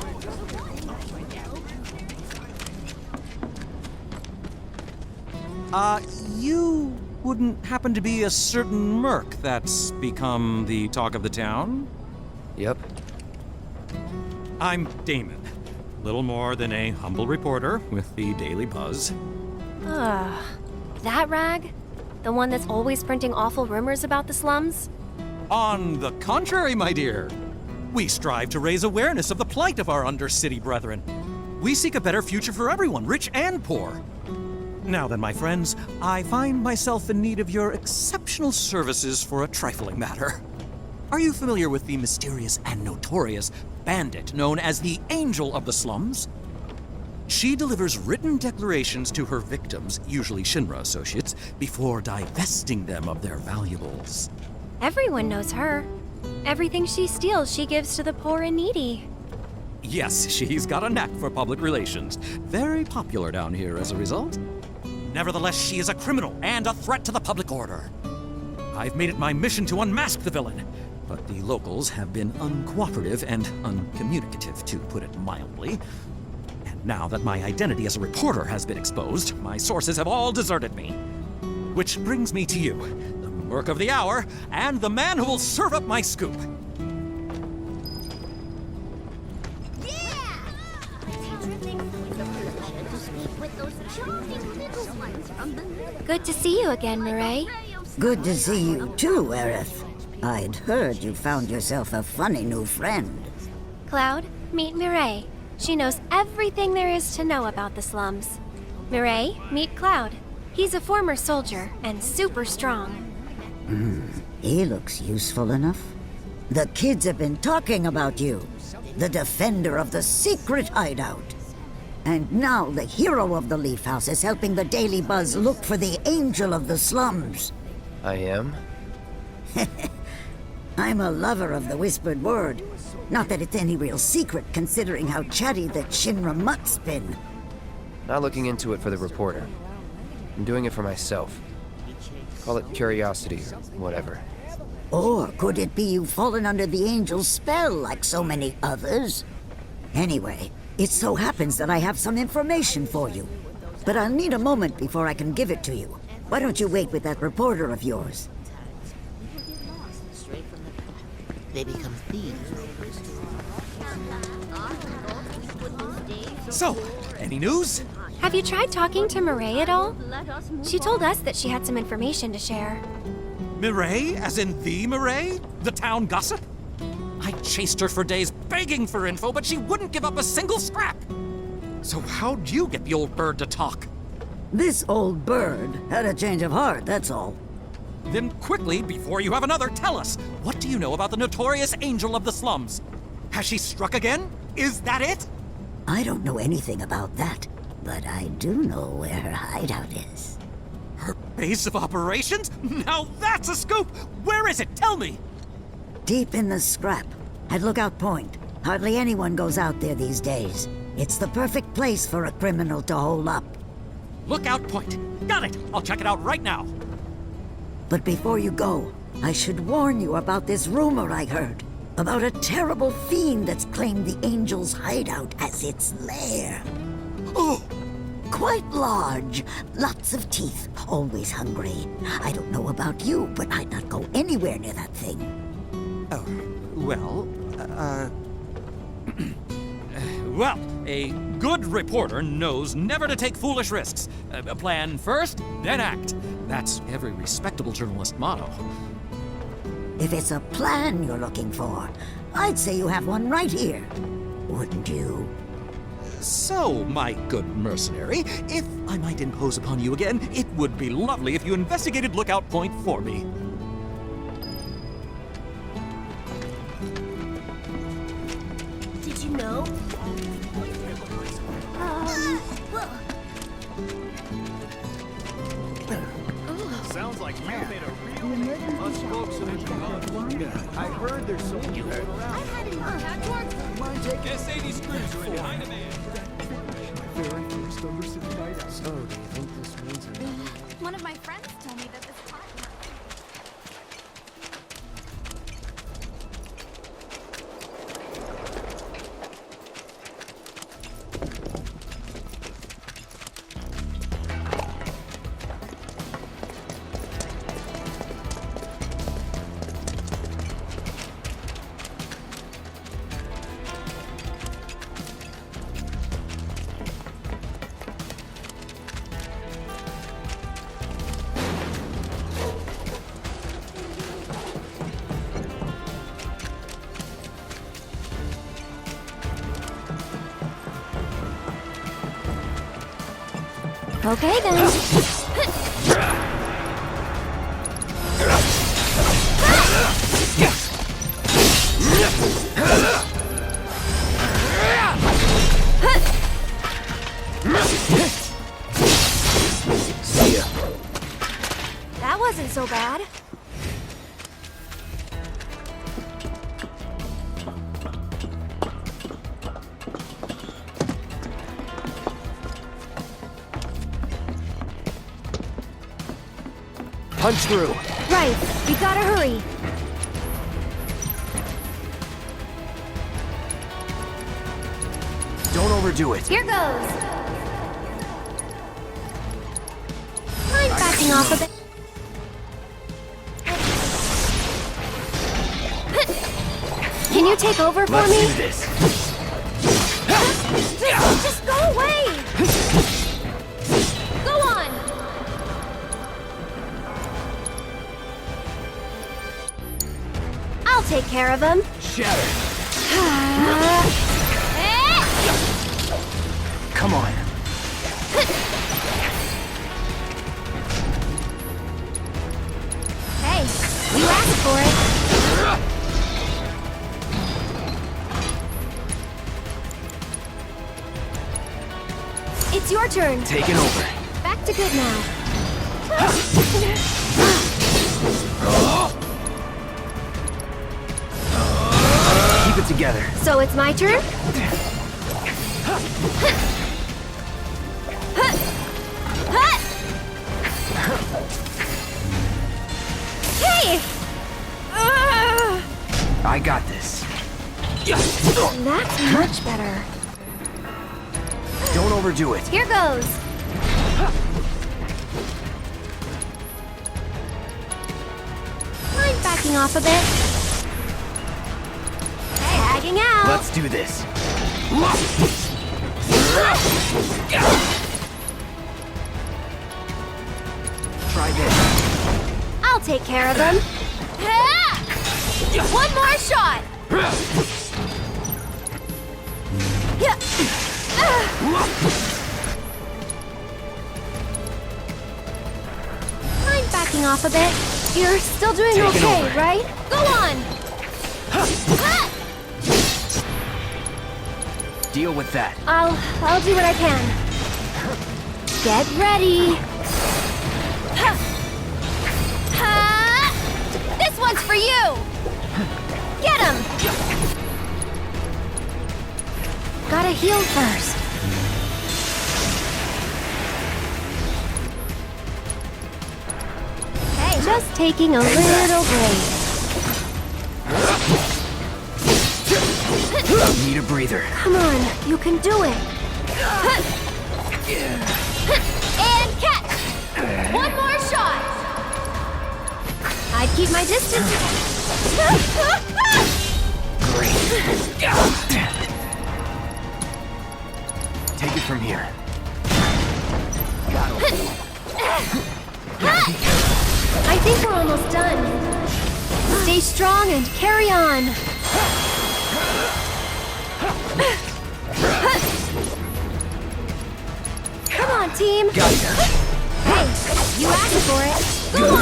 you wouldn't happen to be a certain merc that's become the talk of the town? Yep. I'm Damon. Little more than a humble reporter with the Daily Buzz. That rag? The one that's always printing awful rumors about the slums? On the contrary, my dear. We strive to raise awareness of the plight of our undercity brethren. We seek a better future for everyone, rich and poor. Now then, my friends, I find myself in need of your exceptional services for a trifling matter. Are you familiar with the mysterious and notorious bandit known as the Angel of the Slums? She delivers written declarations to her victims, usually Shinra associates, before divesting them of their valuables. Everyone knows her. Everything she steals, she gives to the poor and needy. Yes, she's got a knack for public relations. Very popular down here as a result. Nevertheless, she is a criminal and a threat to the public order. I've made it my mission to unmask the villain, but the locals have been uncooperative and uncommunicative, to put it mildly. And now that my identity as a reporter has been exposed, my sources have all deserted me. Which brings me to you, the merc of the hour, and the man who will serve up my scoop. Good to see you again, Mireille. Good to see you too, Aerith. I'd heard you found yourself a funny new friend. Cloud, meet Mireille. She knows everything there is to know about the slums. Mireille, meet Cloud. He's a former soldier and super strong. He looks useful enough. The kids have been talking about you. The defender of the secret hideout. And now the hero of the Leaf House is helping the Daily Buzz look for the angel of the slums. I am? I'm a lover of the whispered word. Not that it's any real secret, considering how chatty the Shinra mutt's been. Not looking into it for the reporter. I'm doing it for myself. Call it curiosity or whatever. Or could it be you've fallen under the angel's spell like so many others? Anyway, it so happens that I have some information for you. But I'll need a moment before I can give it to you. Why don't you wait with that reporter of yours? They become thieves. So, any news? Have you tried talking to Mireille at all? She told us that she had some information to share. Mireille, as in the Mireille? The town gossip? I chased her for days begging for info, but she wouldn't give up a single scrap. So how'd you get the old bird to talk? This old bird had a change of heart, that's all. Then quickly, before you have another, tell us, what do you know about the notorious angel of the slums? Has she struck again? Is that it? I don't know anything about that, but I do know where her hideout is. Her base of operations? Now that's a scoop! Where is it? Tell me! Deep in the scrap, at Lookout Point. Hardly anyone goes out there these days. It's the perfect place for a criminal to hole up. Lookout Point. Got it! I'll check it out right now. But before you go, I should warn you about this rumor I heard. About a terrible fiend that's claimed the angel's hideout as its lair. Oh! Quite large, lots of teeth, always hungry. I don't know about you, but I'd not go anywhere near that thing. Oh, well, well, a good reporter knows never to take foolish risks. Plan first, then act. That's every respectable journalist motto. If it's a plan you're looking for, I'd say you have one right here. Wouldn't you? So, my good mercenary, if I might impose upon you again, it would be lovely if you investigated Lookout Point for me. Did you know? Sounds like you made a real us folks in the I heard there's some you heard around. I've had enough. S80 screws are in high demand. My very first Undercity night out. So, do you think this means anything? One of my friends told me that this platinum. Okay then. That wasn't so bad. Punch through. Right, we gotta hurry. Don't overdo it. Here goes. I'm backing off a bit. Can you take over for Let's me? do this. Just go away. Go on. I'll take care of him. Shatter. Come on. Hey, you asked for it. It's your turn. Taking over. Back to good now. Keep it together. So it's my turn? Hey! I got this. That's much better. Don't overdo it. Here goes. Mind backing off a bit? Tagging out. Let's do this. Try this. I'll take care of them. One more shot. Mind backing off a bit? You're still doing Take it okay, over. right? Go on. Deal with that. I'll do what I can. Get ready. This one's for you. Get him. Gotta heal first. Hey, just taking a little break. Need a breather. Come on, you can do it. And catch! One more shot! I'd keep my distance. Take it from here. I think we're almost done. Stay strong and carry on. Come on, team. Gotcha. Hey, you asked for it. Go on.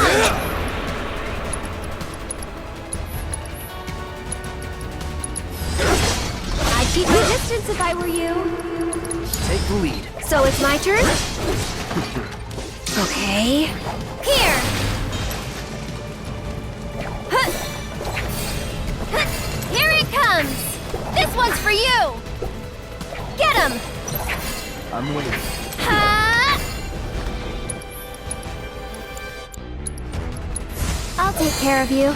I'd keep my distance if I were you. Take the lead. So it's my turn? Okay. Here. Here it comes. This one's for you. Get him. I'm waiting. I'll take care of you.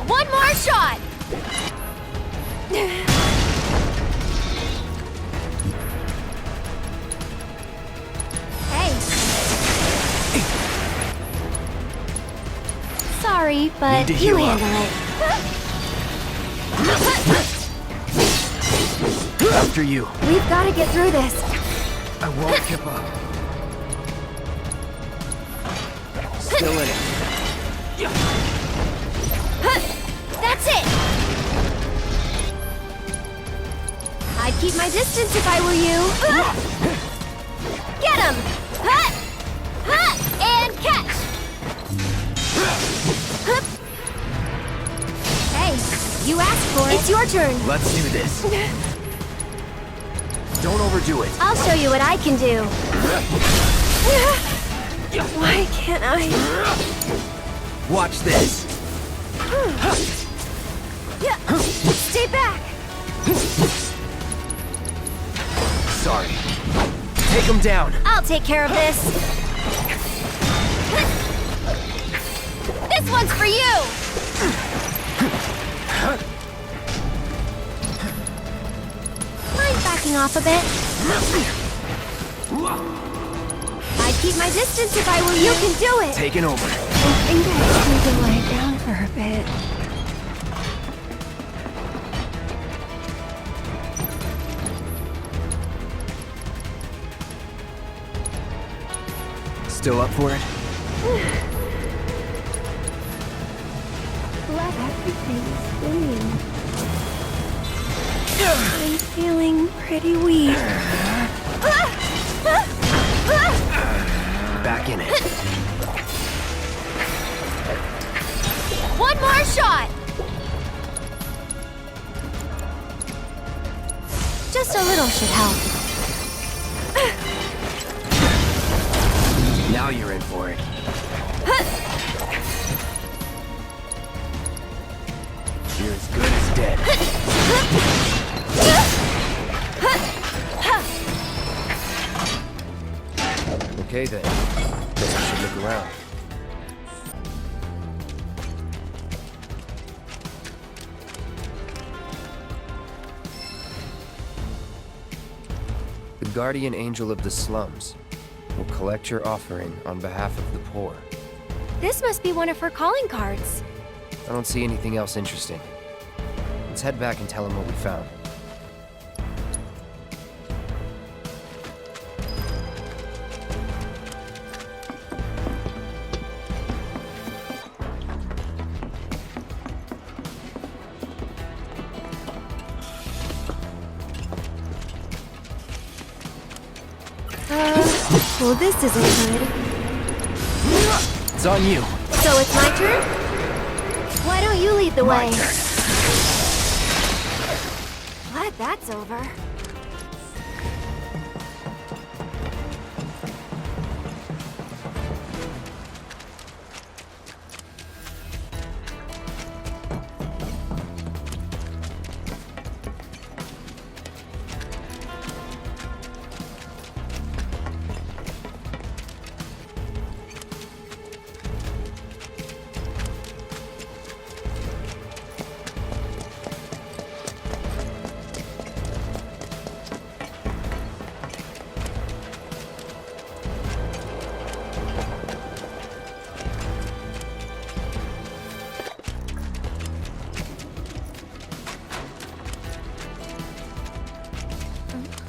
One more shot. Hey. Sorry, but Need to you heal up. handle it. After you. We've got to get through this. I won't give up. Still in it. That's it. I'd keep my distance if I were you. Get him. And catch. Hey, you asked for it. It's your turn. Let's do this. Don't overdo it. I'll show you what I can do. Why can't I? Watch this. Stay back. Sorry. Take him down. I'll take care of this. This one's for you. Mind backing off a bit? I'd keep my distance if I were you. You can do it. Taking over. I think I need to lie down for a bit. Still up for it? glad everything's clean. I'm feeling pretty weak. Back in it. One more shot! Just a little should help. Now you're in for it. You're as good as dead. Okay then. Guess we should look around. The guardian angel of the slums will collect your offering on behalf of the poor. This must be one of her calling cards. I don't see anything else interesting. Let's head back and tell him what we found. Well, this isn't good. It's on you. So it's my turn? Why don't you lead the way? Turn. Glad that's over.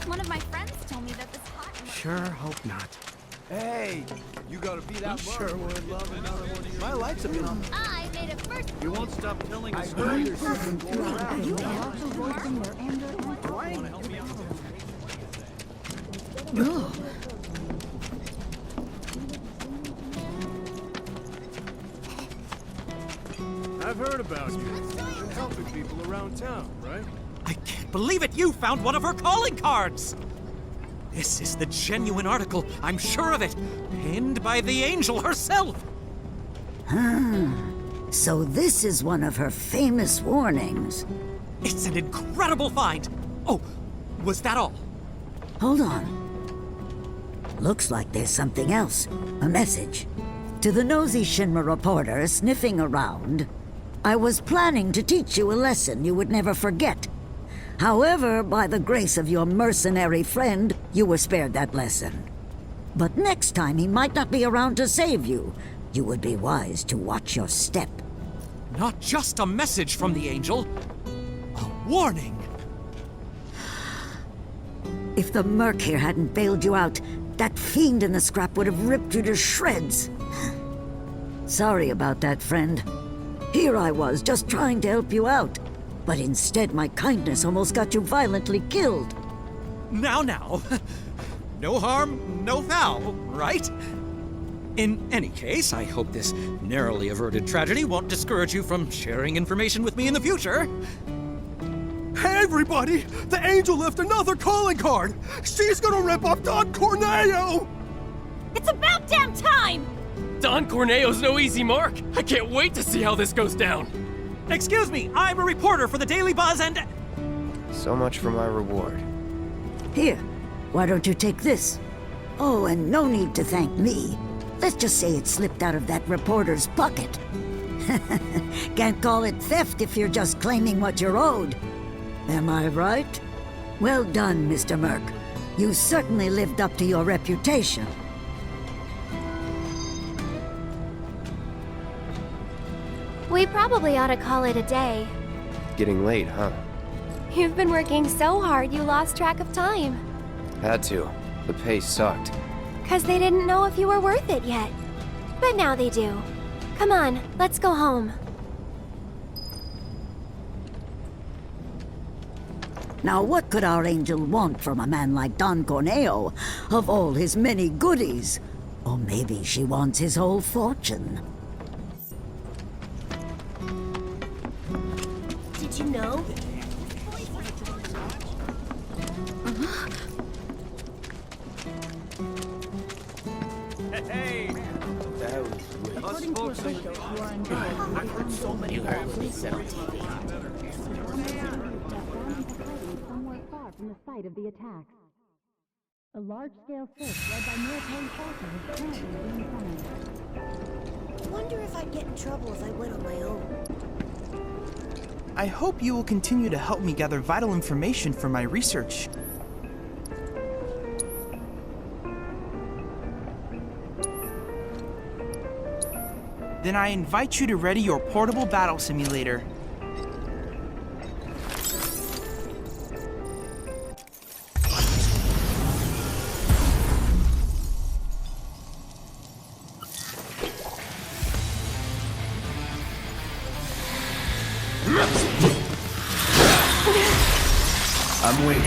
One of my friends told me that this hot... Sure hope not. Hey, you gotta be that sure would love another one. My lights have been on. I made a first... You won't stop telling us stories. There's something going around. You are also voicing their anger and I've heard about you. You've been helping people around town, right? I can't believe it! You found one of her calling cards! This is the genuine article, I'm sure of it. Penned by the angel herself! So this is one of her famous warnings. It's an incredible find! Oh, was that all? Hold on. Looks like there's something else. A message. To the nosy Shinra reporter sniffing around, I was planning to teach you a lesson you would never forget. However, by the grace of your mercenary friend, you were spared that lesson. But next time he might not be around to save you. You would be wise to watch your step. Not just a message from the angel, a warning. If the Merc here hadn't bailed you out, that fiend in the scrap would have ripped you to shreds. Sorry about that, friend. Here I was, just trying to help you out. But instead, my kindness almost got you violently killed. Now. No harm, no foul, right? In any case, I hope this narrowly averted tragedy won't discourage you from sharing information with me in the future. Hey, everybody! The angel left another calling card! She's gonna rip up Don Corneo! It's about damn time! Don Corneo's no easy mark. I can't wait to see how this goes down. Excuse me, I'm a reporter for the Daily Buzz and... So much for my reward. Here, why don't you take this? Oh, and no need to thank me. Let's just say it slipped out of that reporter's pocket. Can't call it theft if you're just claiming what you're owed. Am I right? Well done, Mr. Merc. You certainly lived up to your reputation. We probably ought to call it a day. Getting late, huh? You've been working so hard you lost track of time. Had to. The pace sucked. 'Cause they didn't know if you were worth it yet. But now they do. Come on, let's go home. Now, what could our angel want from a man like Don Corneo, of all his many goodies? Or maybe she wants his whole fortune. Did you know? Hey! That was weird. According to officials who are involved, I've heard so many heard they said on TV. somewhere far from the site of the attack. A large-scale search led by military forces is currently being planned. Wonder if I'd get in trouble if I went on my own. I hope you will continue to help me gather vital information for my research. Then I invite you to ready your portable battle simulator. I'm waiting.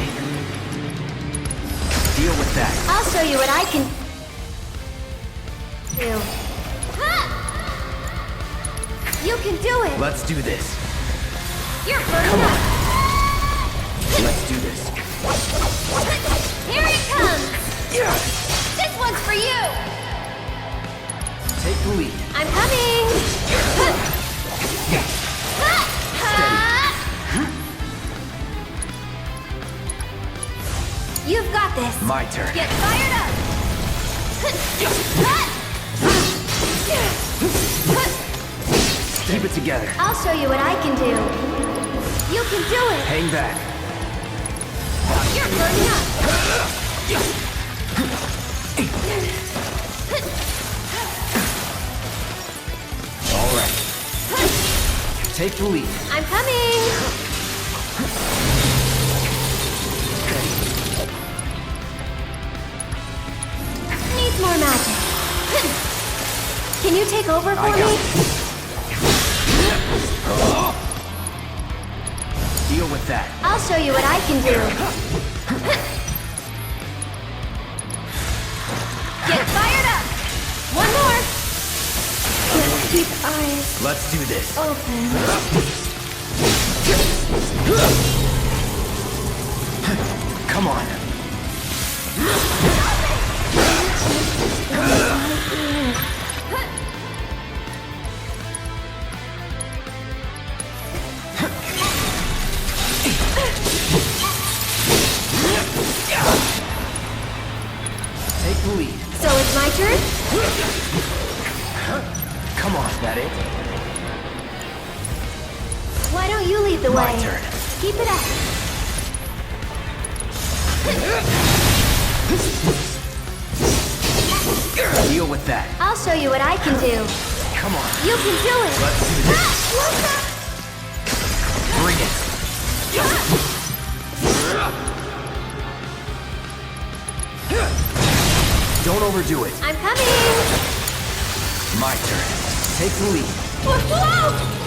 Deal with that. I'll show you what I can do. You can do it! Let's do this. You're burning up! Let's do this. Here it comes! This one's for you! Take the lead. I'm coming! You've got this! My turn. Get fired up! Keep it together. I'll show you what I can do. You can do it! Hang back. You're burning up! All right. Take the lead. I'm coming! Needs more magic. Can you take over for me? Deal with that. I'll show you what I can do. Get fired up! One more! Keep eyes Let's do this. open. Come on. Take the lead. So it's my turn? Come on, that it? Why don't you lead the My way? turn. Keep it up. Deal with that. I'll show you what I can do. Come on. You can do it. Let's do this. Bring it. Don't overdo it. I'm coming. My turn. Take the lead. Whoa!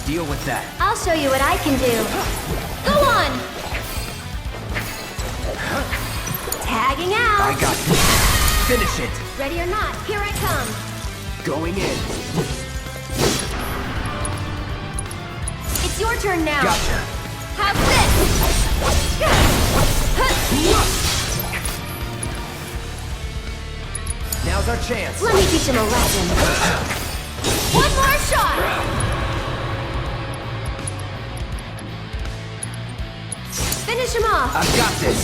Deal with that. I'll show you what I can do. Go on! Tagging out! I got you. Finish it. Ready or not, here I come! Going in. It's your turn now! Gotcha. Have this! Now's our chance. Let me teach him a lesson. One more shot! Finish him off! I've got this.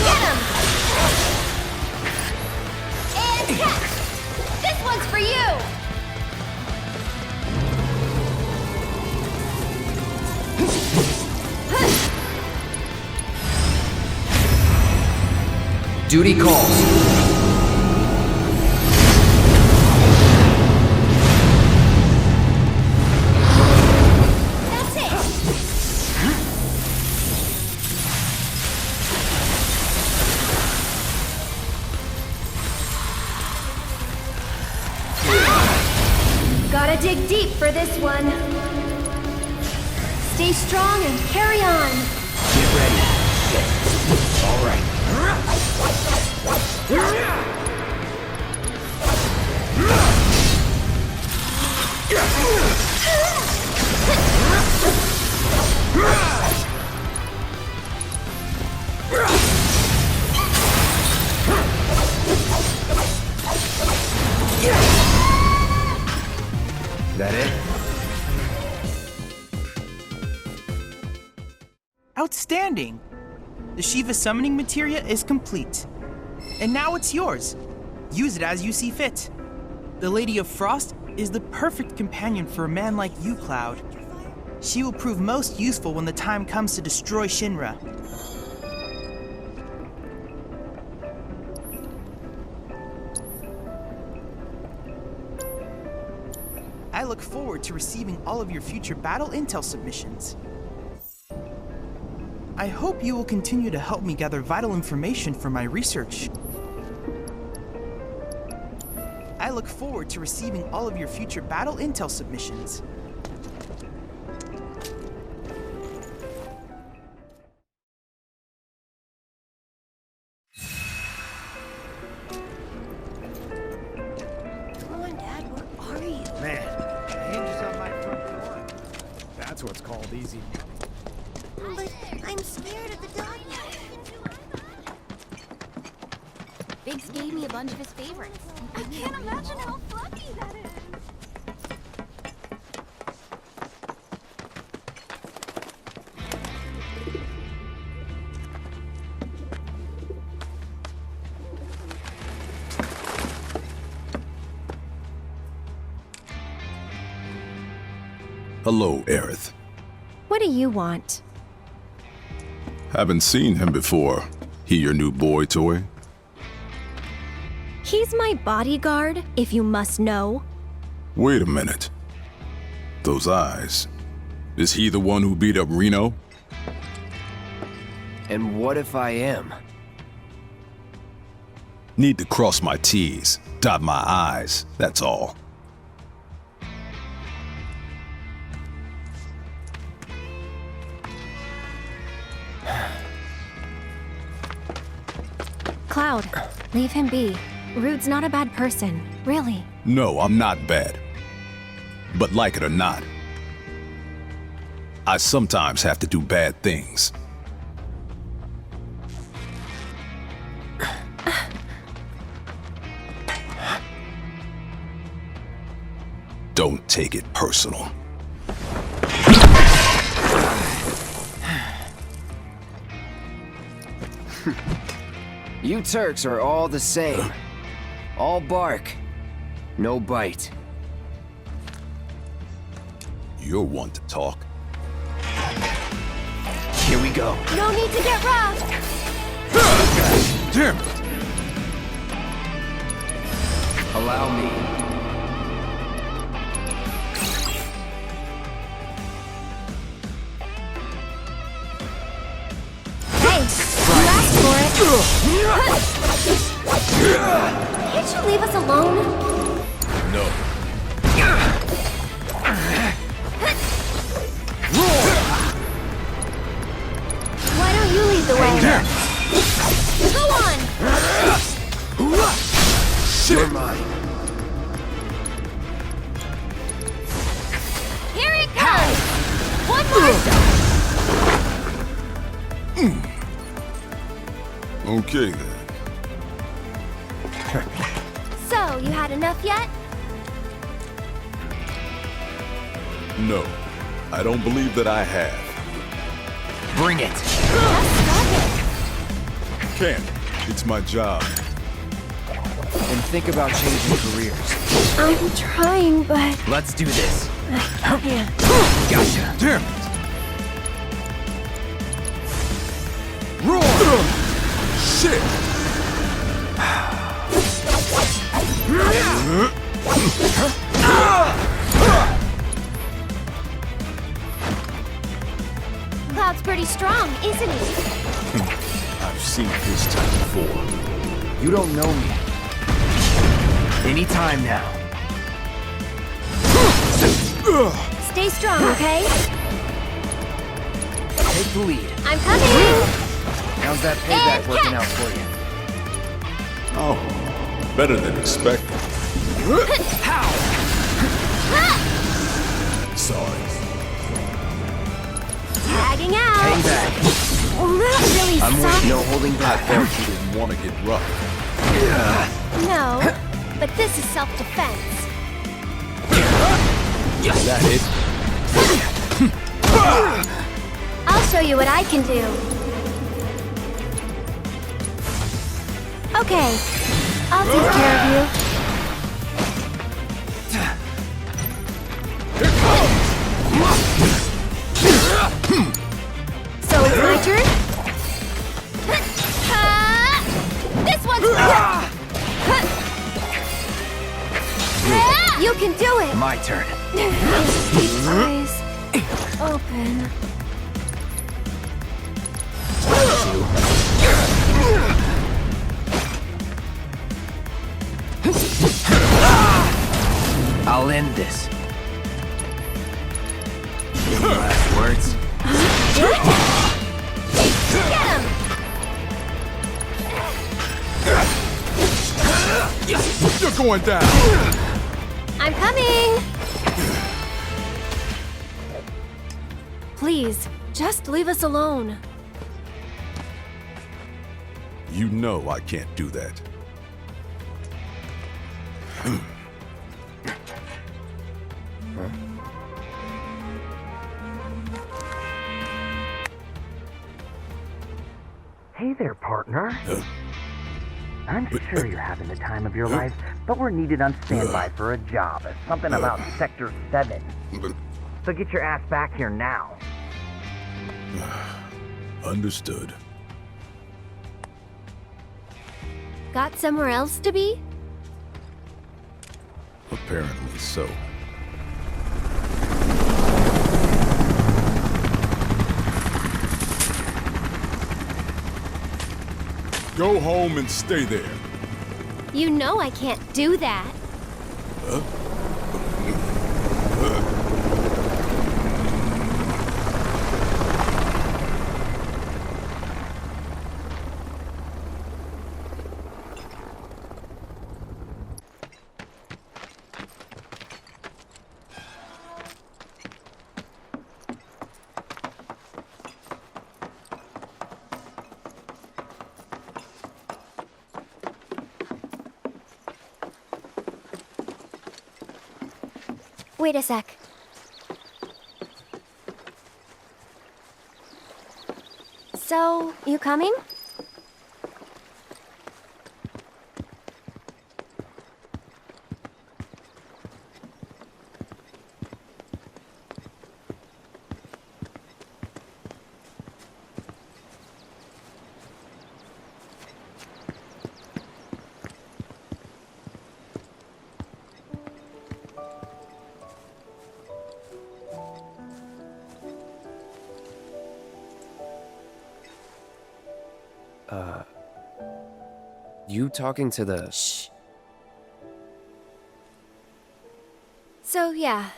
Get him! And catch! This one's for you! Duty calls. Gotta dig deep for this one. Stay strong and carry on. Get ready. All right. That it? Outstanding! The Shiva summoning materia is complete. And now it's yours. Use it as you see fit. The Lady of Frost is the perfect companion for a man like you, Cloud. She will prove most useful when the time comes to destroy Shinra. I look forward to receiving all of your future battle intel submissions. I hope you will continue to help me gather vital information for my research. I look forward to receiving all of your future battle intel submissions. Come on, Dad, where are you? Man, the hinges on my front door. That's what's called easy. But I'm scared of the dog. Biggs gave me a bunch of his favorites. I can't imagine how fluffy that is. Hello, Aerith. What do you want? Haven't seen him before. He your new boy toy? He's my bodyguard, if you must know. Wait a minute. Those eyes. Is he the one who beat up Reno? And what if I am? Need to cross my T's, dot my I's, that's all. Cloud, leave him be. Rude's not a bad person, really. No, I'm not bad. But like it or not, I sometimes have to do bad things. Don't take it personal. You Turks are all the same. All bark, no bite. You're one to talk. Here we go. No need to get rough! Damn! Allow me. Hey, you asked for it. Can't you leave us alone? No. Why don't you lead the way? Go on! You're mine. Here it comes! One more! Okay then. So, you had enough yet? No, I don't believe that I have. Bring it. Can't. It's my job. And think about changing careers. I'm trying, but... Let's do this. Yeah. Gotcha. Damn it! Roar! Shit! Cloud's pretty strong, isn't he? I've seen his type before. You don't know me. Anytime now. Stay strong, okay? Take the lead. I'm coming! How's that payback working out for you? Oh, better than expected. Sorry. Tagging out! Hang back. Well, that really I'm sucks. with no holding I back. thought you didn't want to get rough. No, but this is self-defense. Is that it? I'll show you what I can do. Okay, I'll take care of you. So it's my turn? This one's... You can do it! My turn. Keep eyes open. I'll end this. Any last words? Get him! You're going down! I'm coming! Please, just leave us alone. You know I can't do that. Hey there, partner. I'm sure you're having the time of your life, but we're needed on standby for a job. Something about Sector 7. So get your ass back here now. Understood. Got somewhere else to be? Apparently so. Go home and stay there. You know I can't do that. Wait a sec. So, you coming? You talking to the... Shh. So, yeah.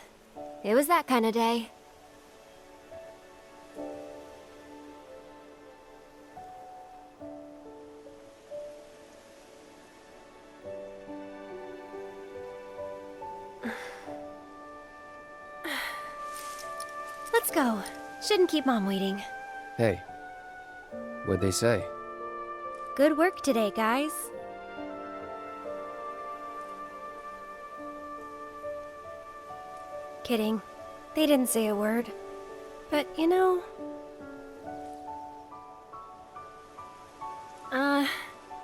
It was that kind of day. Let's go. Shouldn't keep Mom waiting. Hey. What'd they say? Good work today, guys. Kidding. They didn't say a word. But, you know...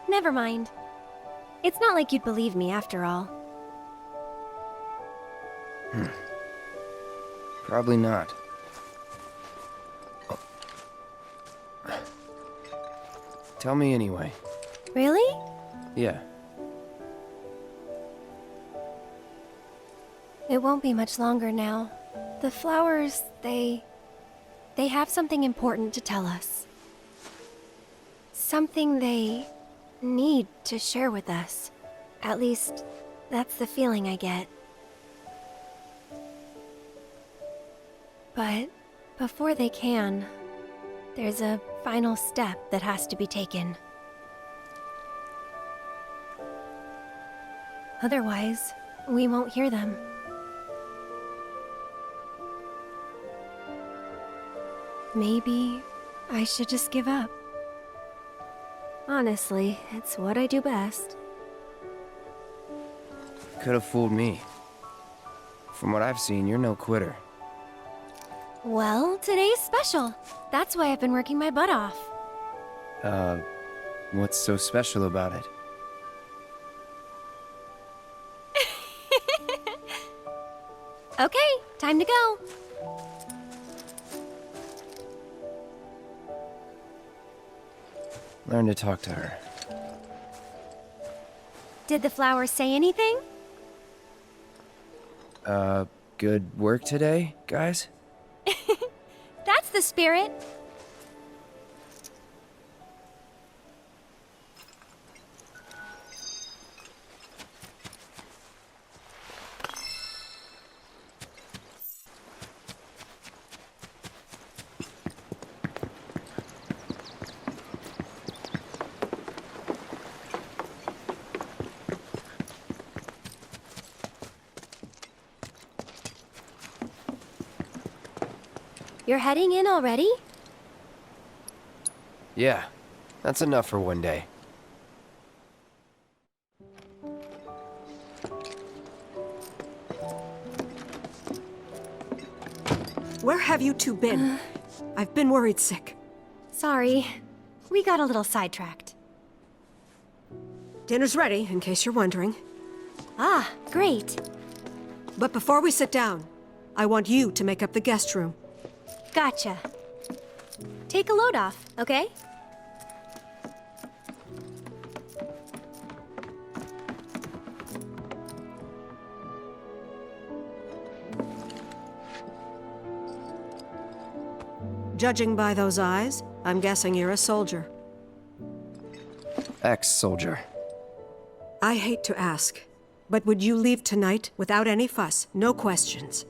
never mind. It's not like you'd believe me after all. Probably not. Tell me anyway. Really? Yeah. It won't be much longer now. The flowers, they have something important to tell us. Something they need to share with us. At least, that's the feeling I get. But before they can, there's a final step that has to be taken. Otherwise, we won't hear them. Maybe I should just give up. Honestly, it's what I do best. Could have fooled me. From what I've seen, you're no quitter. Well, today's special. That's why I've been working my butt off. What's so special about it? Okay, time to go. Learn to talk to her. Did the flowers say anything? Good work today, guys? That's the spirit. You're heading in already? Yeah, that's enough for one day. Where have you two been? I've been worried sick. Sorry. We got a little sidetracked. Dinner's ready, in case you're wondering. Ah, great. But before we sit down, I want you to make up the guest room. Gotcha. Take a load off, okay? Judging by those eyes, I'm guessing you're a soldier. Ex-soldier. I hate to ask, but would you leave tonight without any fuss, no questions?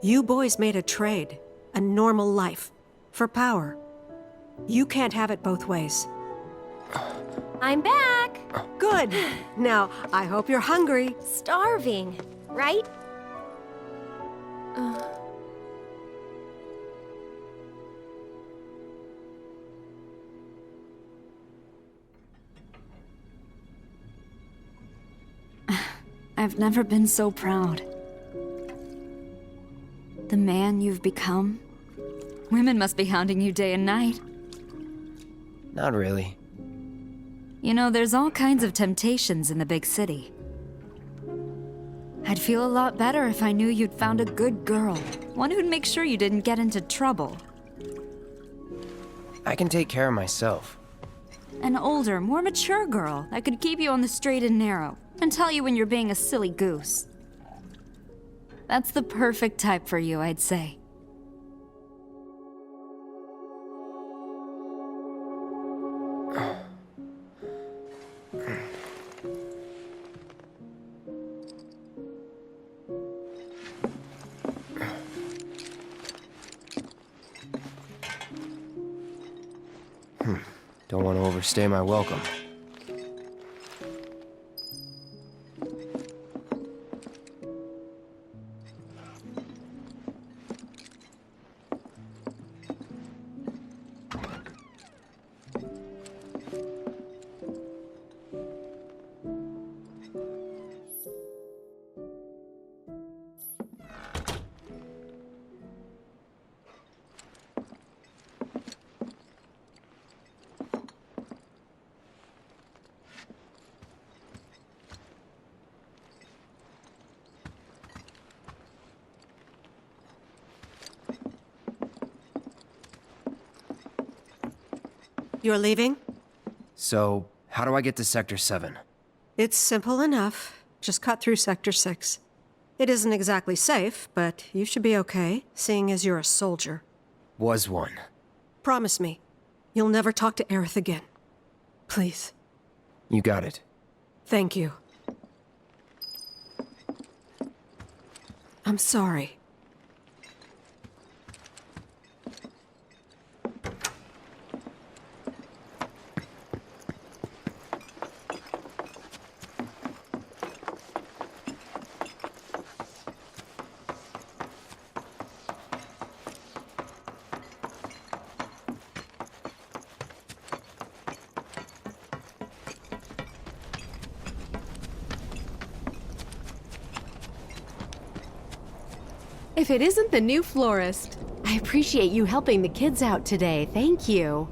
You boys made a trade, a normal life, for power. You can't have it both ways. I'm back! Good! Now, I hope you're hungry. Starving, right? I've never been so proud. The man you've become? Women must be hounding you day and night. Not really. You know, there's all kinds of temptations in the big city. I'd feel a lot better if I knew you'd found a good girl. One who'd make sure you didn't get into trouble. I can take care of myself. An older, more mature girl that could keep you on the straight and narrow and tell you when you're being a silly goose. That's the perfect type for you, I'd say. Don't want to overstay my welcome. You're leaving? So, how do I get to Sector 7? It's simple enough. Just cut through Sector 6. It isn't exactly safe, but you should be okay, seeing as you're a soldier. Was one. Promise me, you'll never talk to Aerith again. Please. You got it. Thank you. I'm sorry. If it isn't the new florist. I appreciate you helping the kids out today. Thank you.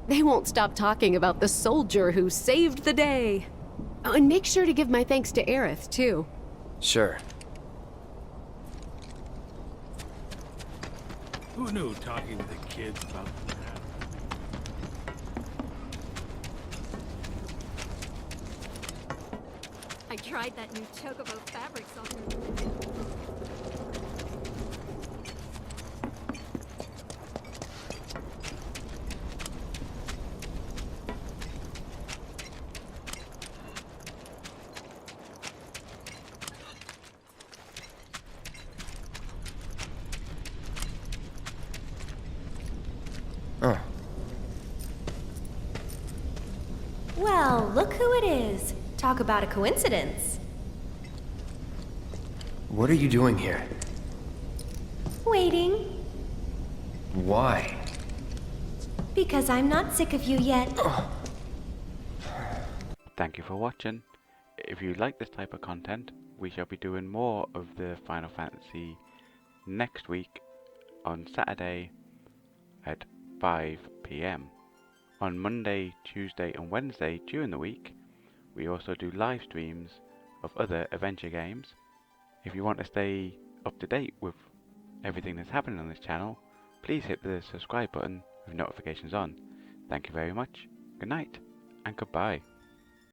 They won't stop talking about the soldier who saved the day. Oh, and make sure to give my thanks to Aerith, too. Sure. Who knew talking to the kids about that? I tried that new Chocobo fabric softener. Oh. Well, look who it is. Talk about a coincidence. What are you doing here? Waiting. Why? Because I'm not sick of you yet. Thank you for watching. If you like this type of content, we shall be doing more of the Final Fantasy next week on Saturday at 5 PM. On Monday, Tuesday and Wednesday during the week, we also do live streams of other adventure games. If you want to stay up to date with everything that's happening on this channel, please hit the subscribe button with notifications on. Thank you very much, good night, and goodbye.